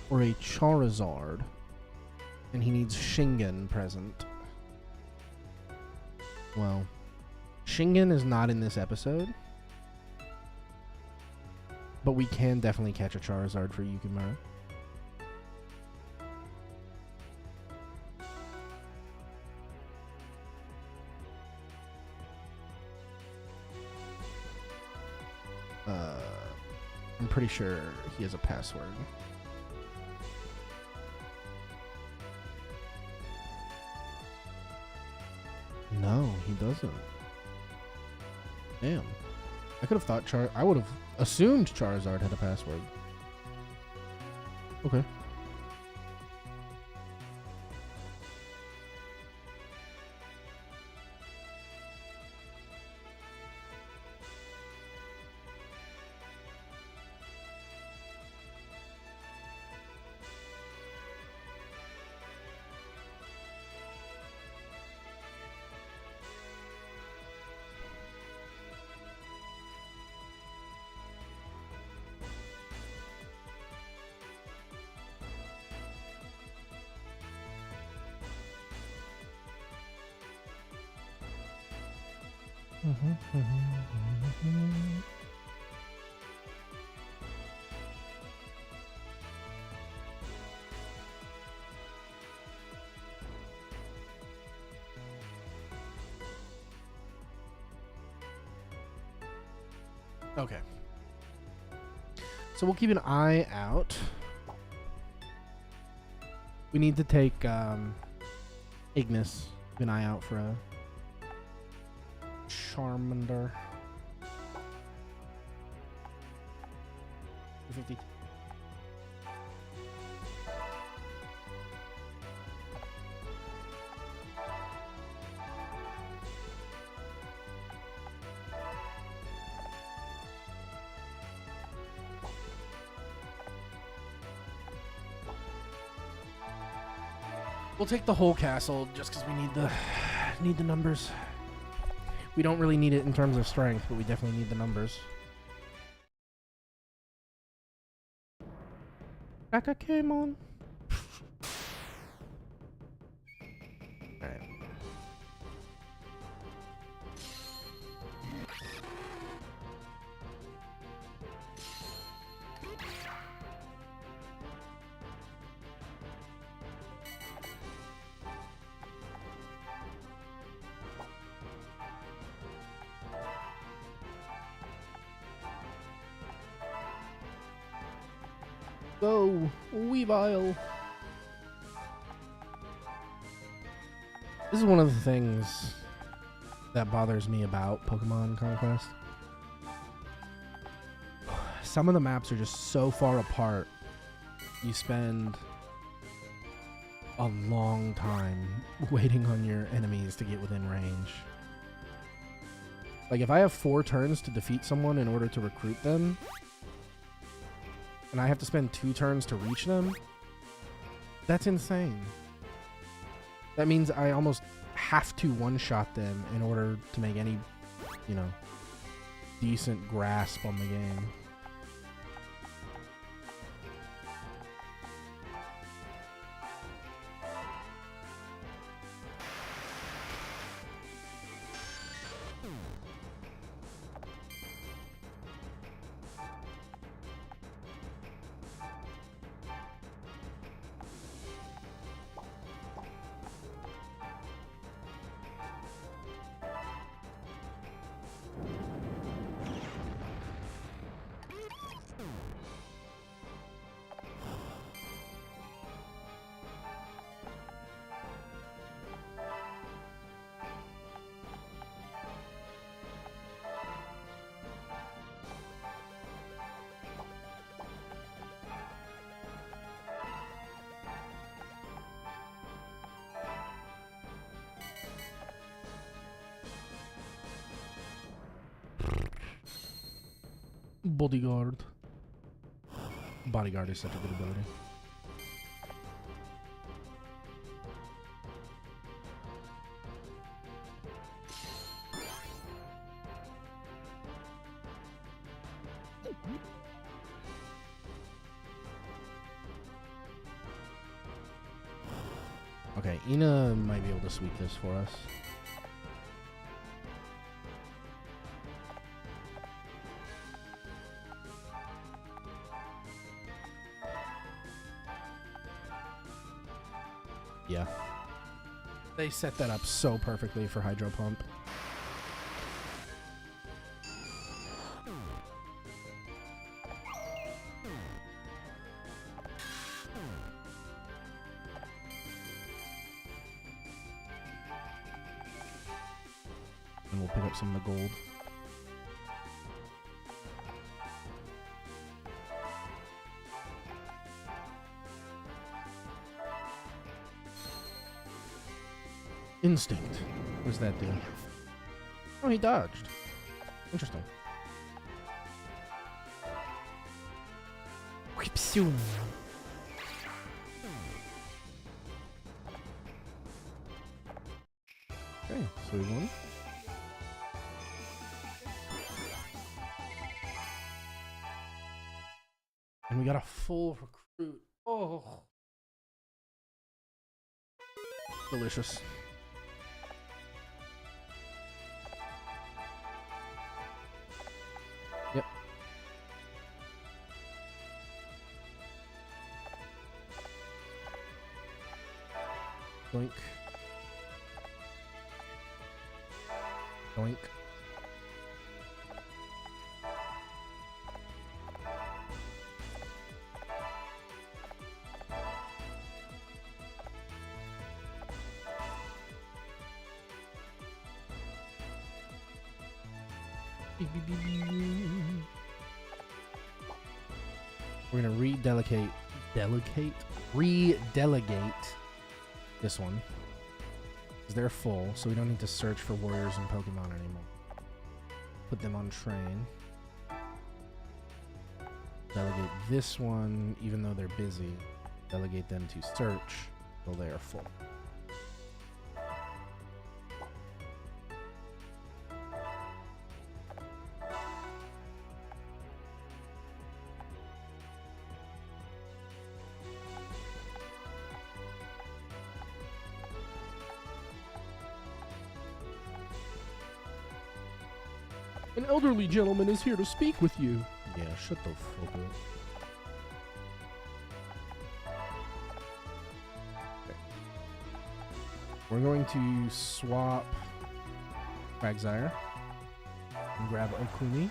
or a Charizard. And he needs Shingen present. Well, Shingen is not in this episode. But we can definitely catch a Charizard for Yukimura. I'm pretty sure he has a password. No, he doesn't. Damn. I could have thought I would have assumed Charizard had a password. Okay. Okay. So we'll keep an eye out. We need to take Ignis. Keep an eye out for a Charmander. 250. We'll take the whole castle just because we need the numbers. We don't really need it in terms of strength, but we definitely need the numbers. Raka came on. Alright. Go, Weavile. This is one of the things that bothers me about Pokemon Conquest. Some of the maps are just so far apart. You spend a long time waiting on your enemies to get within range. Like, if I have 4 turns to defeat someone in order to recruit them, and I have to spend 2 turns to reach them, that's insane. That means I almost have to one-shot them in order to make any, you know, decent grasp on the game. Bodyguard. Bodyguard is such a good ability. Okay, Ina might be able to sweep this for us. Yeah. They set that up so perfectly for Hydro Pump. And we'll pick up some of the gold. Instinct. What does that do? Oh, he dodged. Interesting. Whipsoon. Okay, so we won. And we got a full recruit. Oh. Delicious. Doink. Doink. We're gonna redelegate this one. Because they're full, so we don't need to search for warriors and Pokemon anymore. Put them on train. Delegate this one, even though they're busy. Delegate them to search till they are full. An elderly gentleman is here to speak with you. Yeah, shut the fuck up. Okay. We're going to swap Quagsire and grab Okumi.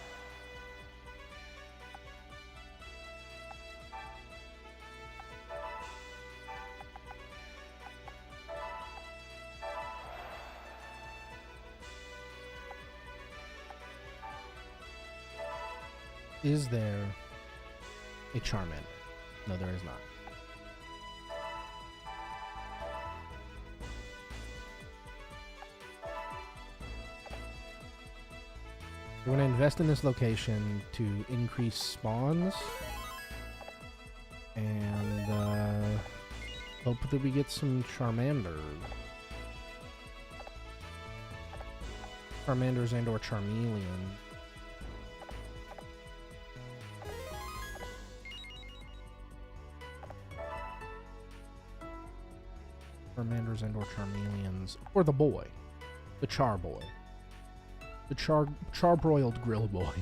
Is there a Charmander? No, there is not. We're going to invest in this location to increase spawns and hope that we get some Charmanders. Charmanders and or Charmeleon. Charmanders and or Charmeleons. Or the boy. The Char boy. The charbroiled grill boy.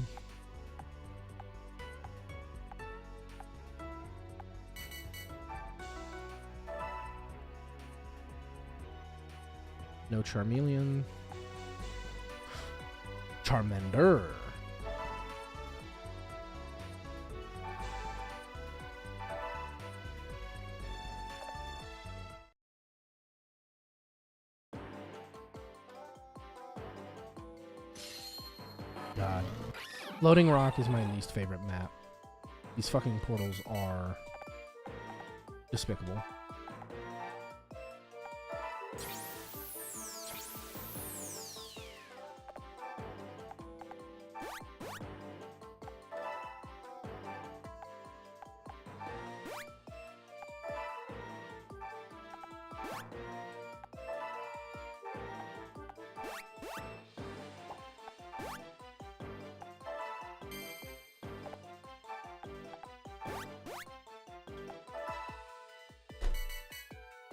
No Charmeleon. Charmander. God. Loading Rock is my least favorite map. These fucking portals are despicable.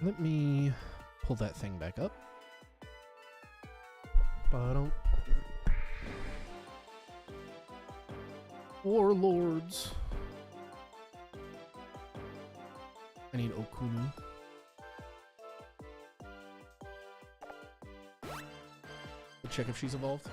Let me pull that thing back up. Bottom. Warlords. I need Okuni. Check if she's evolved.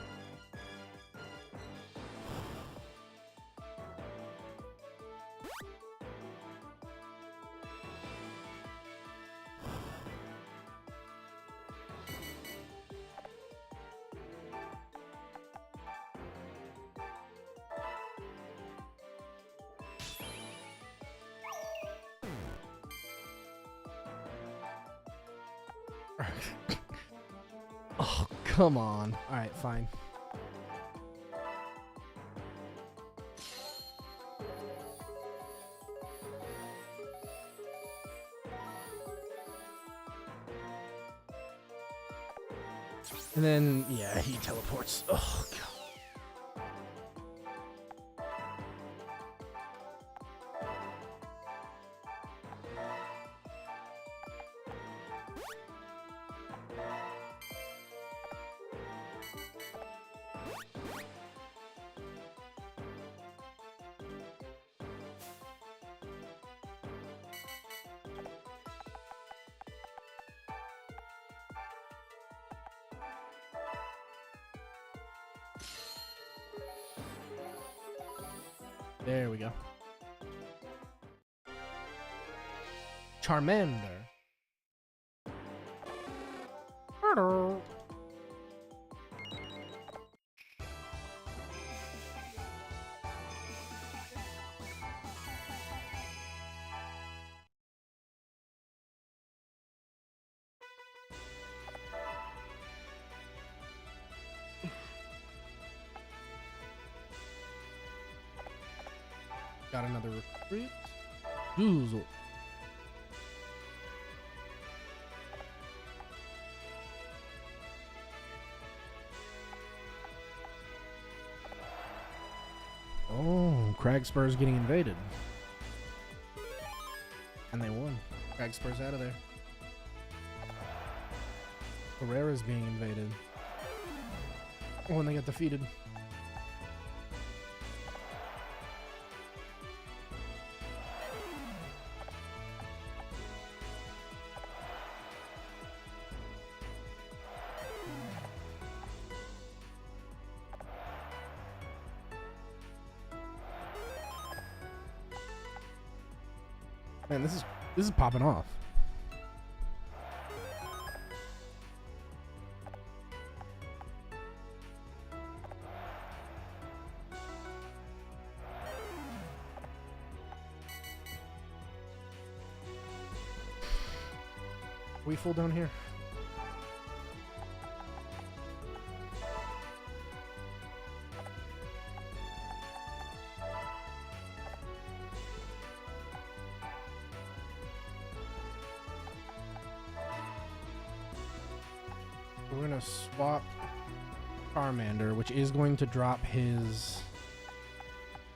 Oh, come on. Alright, fine. And then, yeah, he teleports. Oh, God. There we go. Charmander. Hello. Got another recruit. Doozle. Oh, Cragspur's getting invaded. And they won. Cragspur's out of there. Herrera's being invaded. Oh, and they got defeated. Man, this is popping off. Are we full down here? We're gonna swap Charmander, which is going to drop his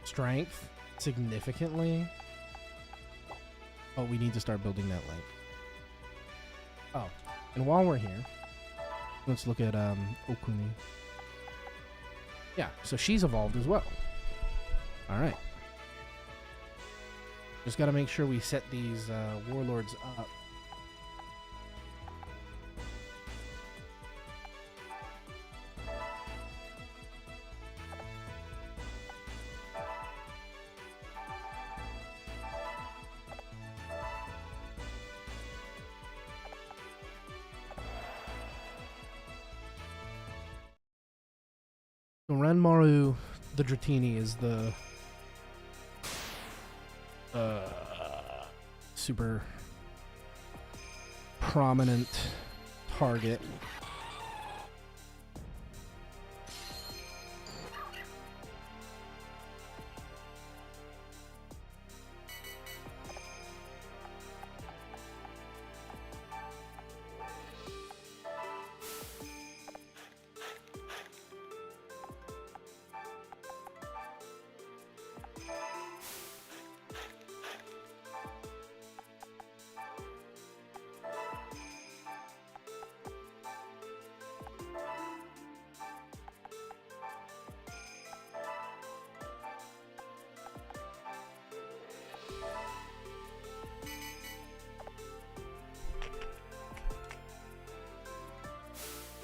strength significantly. But we need to start building that link. Oh, and while we're here, let's look at Okuni. Yeah, so she's evolved as well. All right. Just got to make sure we set these warlords up. So Ranmaru the Dratini is the super prominent target.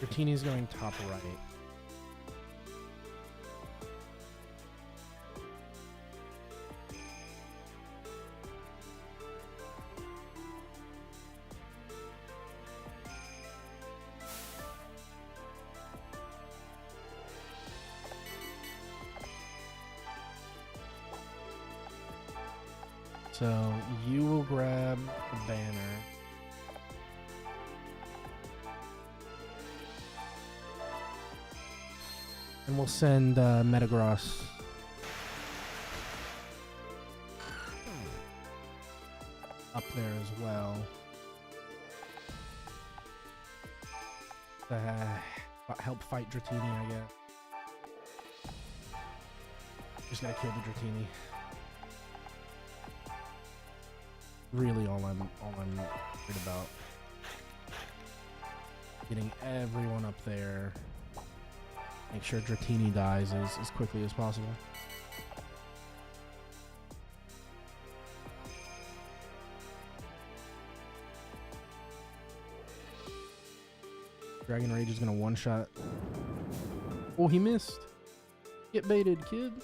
Dratini's going top right. So you will grab the banner. And we'll send Metagross up there as well. To help fight Dratini, I guess. Just gotta kill the Dratini. Really all I'm worried about. Getting everyone up there. Make sure Dratini dies as quickly as possible. Dragon Rage is gonna one-shot. Oh, he missed. Get baited, kid.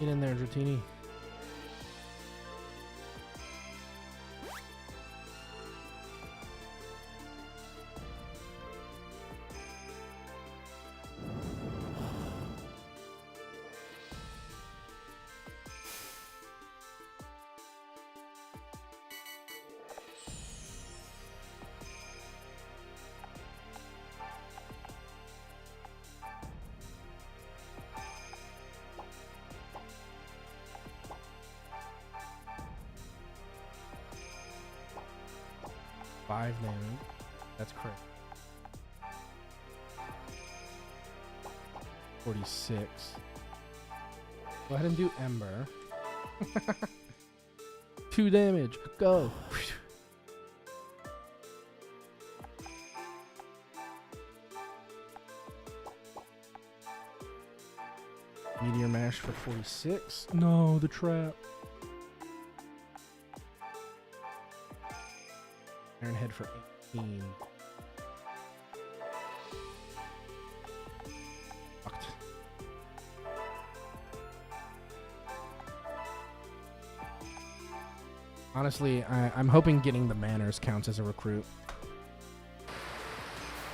Get in there, Dratini. Five damage. That's correct. 46. Go ahead and do Ember. 2 damage. Go. Meteor Mash for 46. No, the trap. Iron Head for 18. Fucked. Honestly, I'm hoping getting the manners counts as a recruit.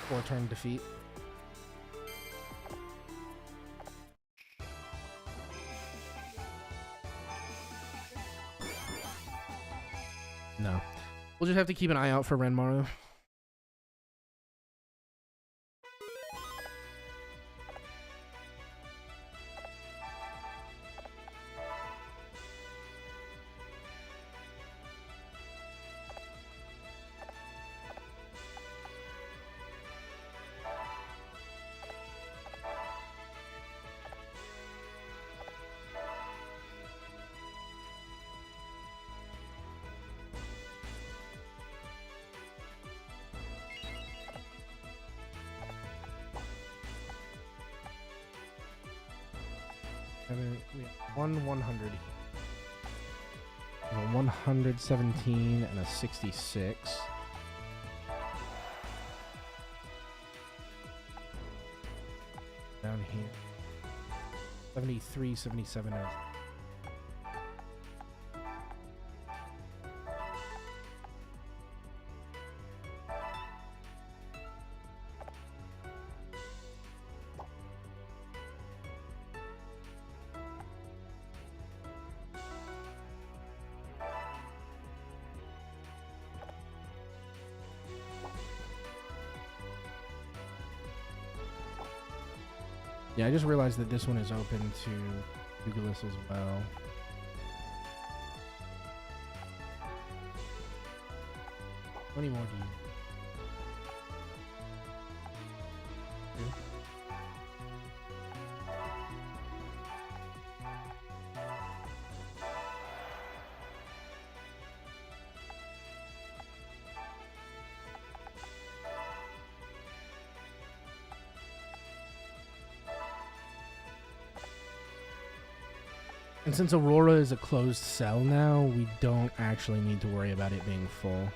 4-turn defeat. No. We'll just have to keep an eye out for Renmaru. We have 100. A 117 and a 66. Down here. 73, 77. Yeah, I just realized that this one is open to Legolas as well. How many more do you? Two? And since Aurora is a closed cell now, we don't actually need to worry about it being full.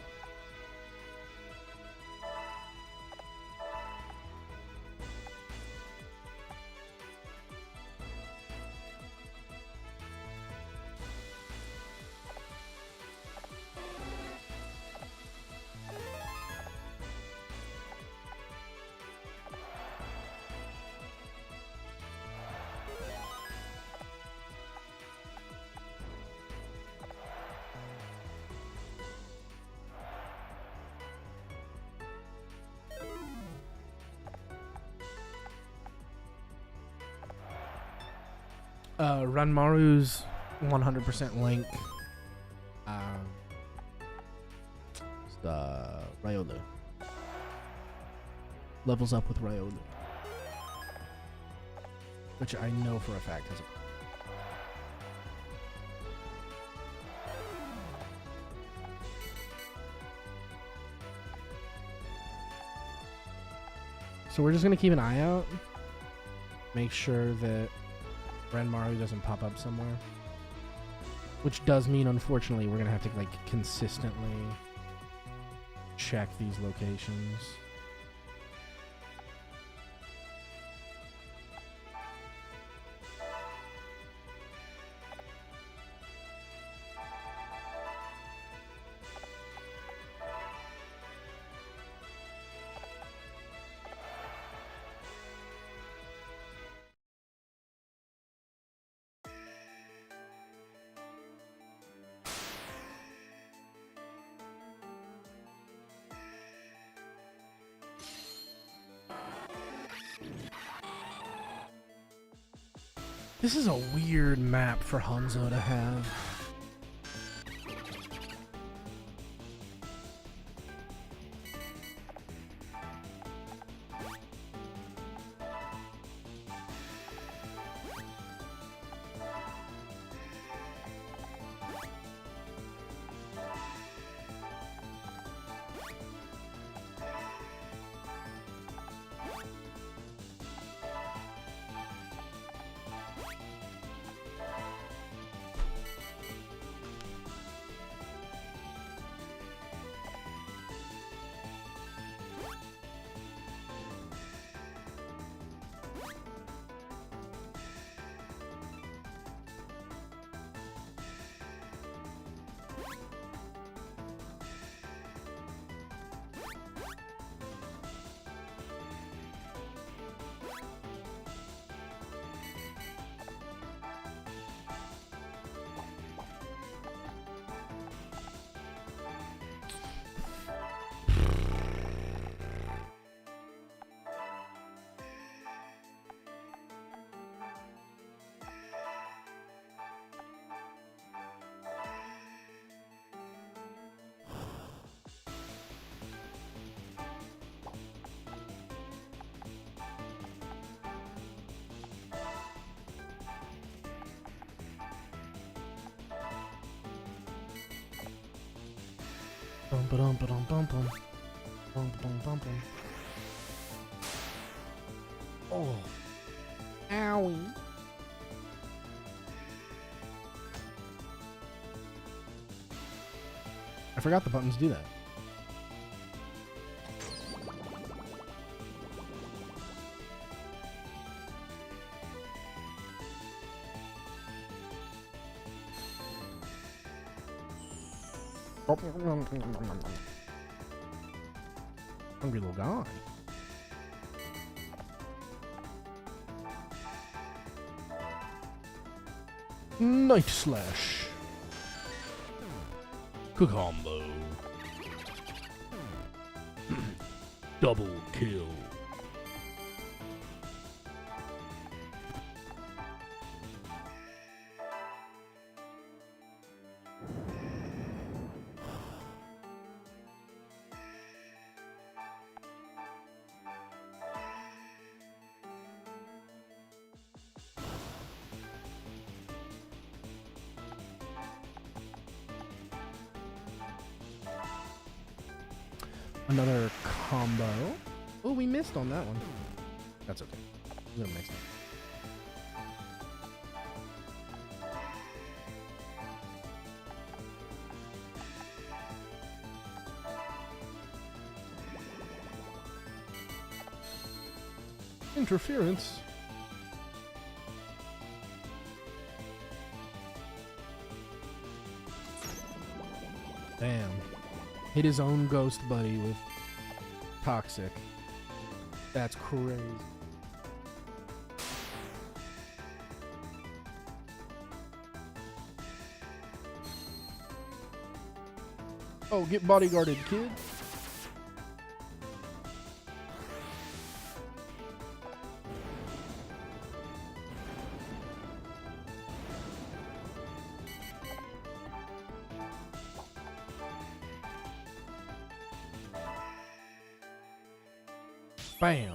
Ranmaru's 100% link. Riolu. Levels up with Riolu. Which I know for a fact has a... So we're just going to keep an eye out. Make sure that Renmaru doesn't pop up somewhere. Which does mean, unfortunately, we're going to have to, like, consistently check these locations. This is a weird map for Hanzo to have. Bum ba dum ba dum bum bum. Bum bum bum bum. Oh. Owie. I forgot the buttons do that. Hungry little guy. Night Slash. Combo. Double kill. Another combo. Oh, we missed on that one. That's okay. We're gonna mix it. Interference. Damn. Hit his own ghost buddy with Toxic. That's crazy. Oh, get bodyguarded, kid. Bam.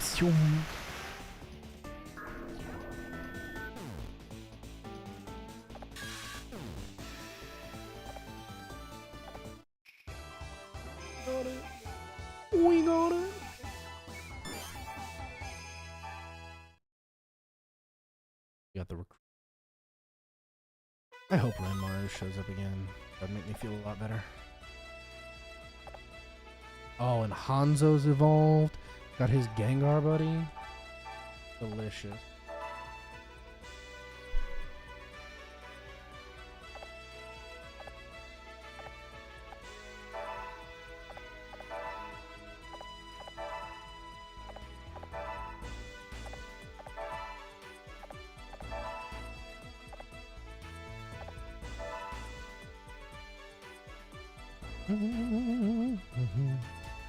Zoom. Got it. We got it. You got the recruit. I hope Renmar shows up again. That'd make me feel a lot better. Oh, and Hanzo's evolved. Got his Gengar buddy. Delicious.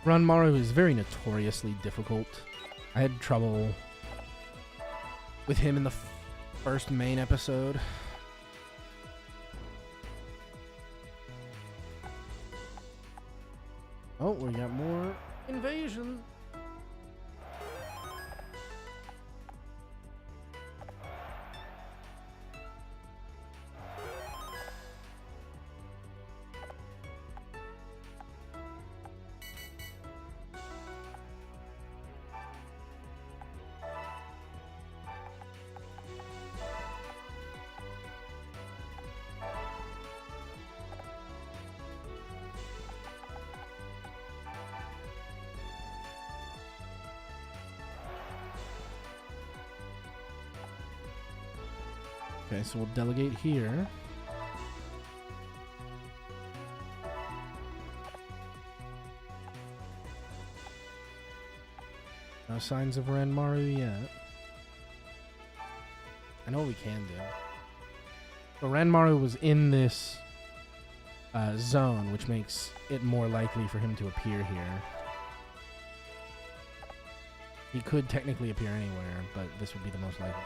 Ranmaru is very notoriously difficult. I had trouble with him in the first main episode. Oh, we got more invasion. Okay, so we'll delegate here. No signs of Ranmaru yet. I know what we can do. So Ranmaru was in this zone, which makes it more likely for him to appear here. He could technically appear anywhere, but this would be the most likely.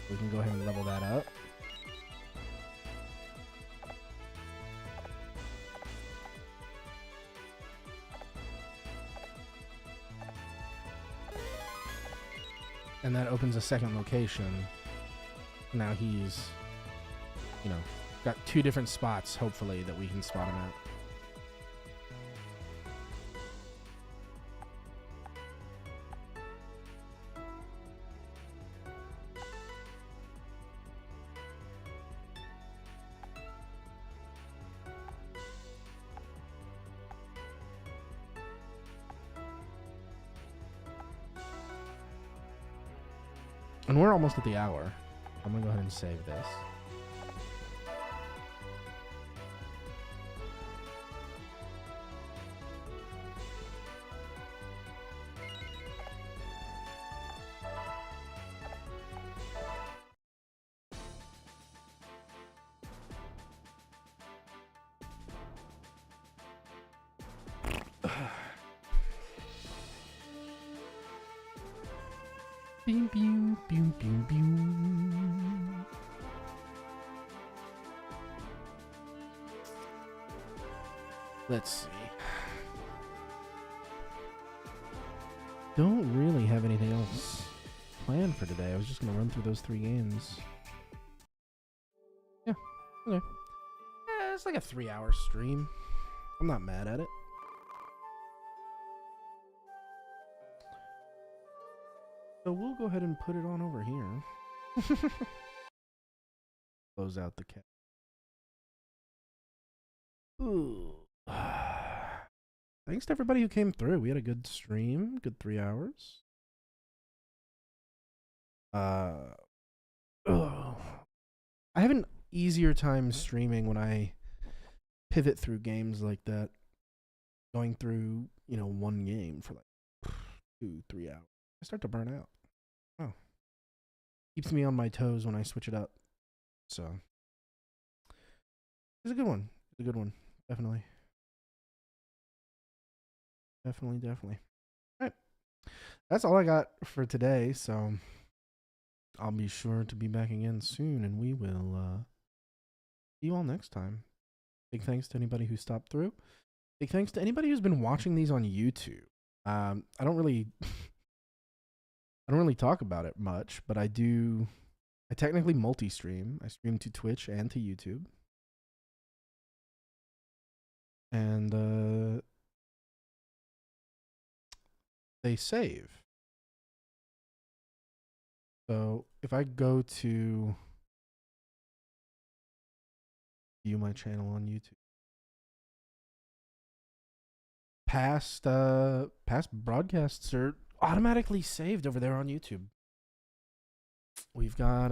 We can go ahead and level that up. And that opens a second location. Now he's, got two different spots, hopefully, that we can spot him at. And we're almost at the hour. I'm gonna go ahead and save this. Pew, pew, pew, pew, pew. Let's see. Don't really have anything else planned for today. I was just gonna run through those 3 games. Yeah, okay. It's like a 3-hour stream. I'm not mad at it. So we'll go ahead and put it on over here. Close out the cat. Ooh. Thanks to everybody who came through. We had a good stream, good 3 hours. I have an easier time streaming when I pivot through games like that. Going through, one game for like 2-3 hours. I start to burn out. Oh. Keeps me on my toes when I switch it up. So. It's a good one. It's a good one. Definitely. Definitely. Alright. That's all I got for today, so I'll be sure to be back again soon, and we will see you all next time. Big thanks to anybody who stopped through. Big thanks to anybody who's been watching these on YouTube. I don't really talk about it much, but I technically multi-stream. I stream to Twitch and to YouTube. And they save. So if I go to view my channel on YouTube, past broadcasts are automatically saved over there on YouTube. We've got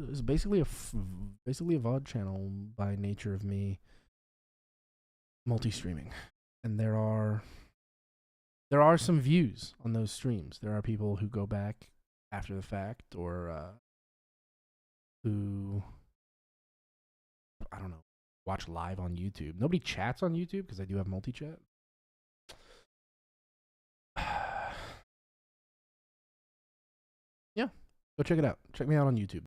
it's basically a VOD channel by nature of me multi-streaming, and there are some views on those streams. There are people who go back after the fact, or who I don't know, watch live on YouTube. Nobody chats on YouTube because I do have multi-chat. Yeah, go check it out. Check me out on YouTube.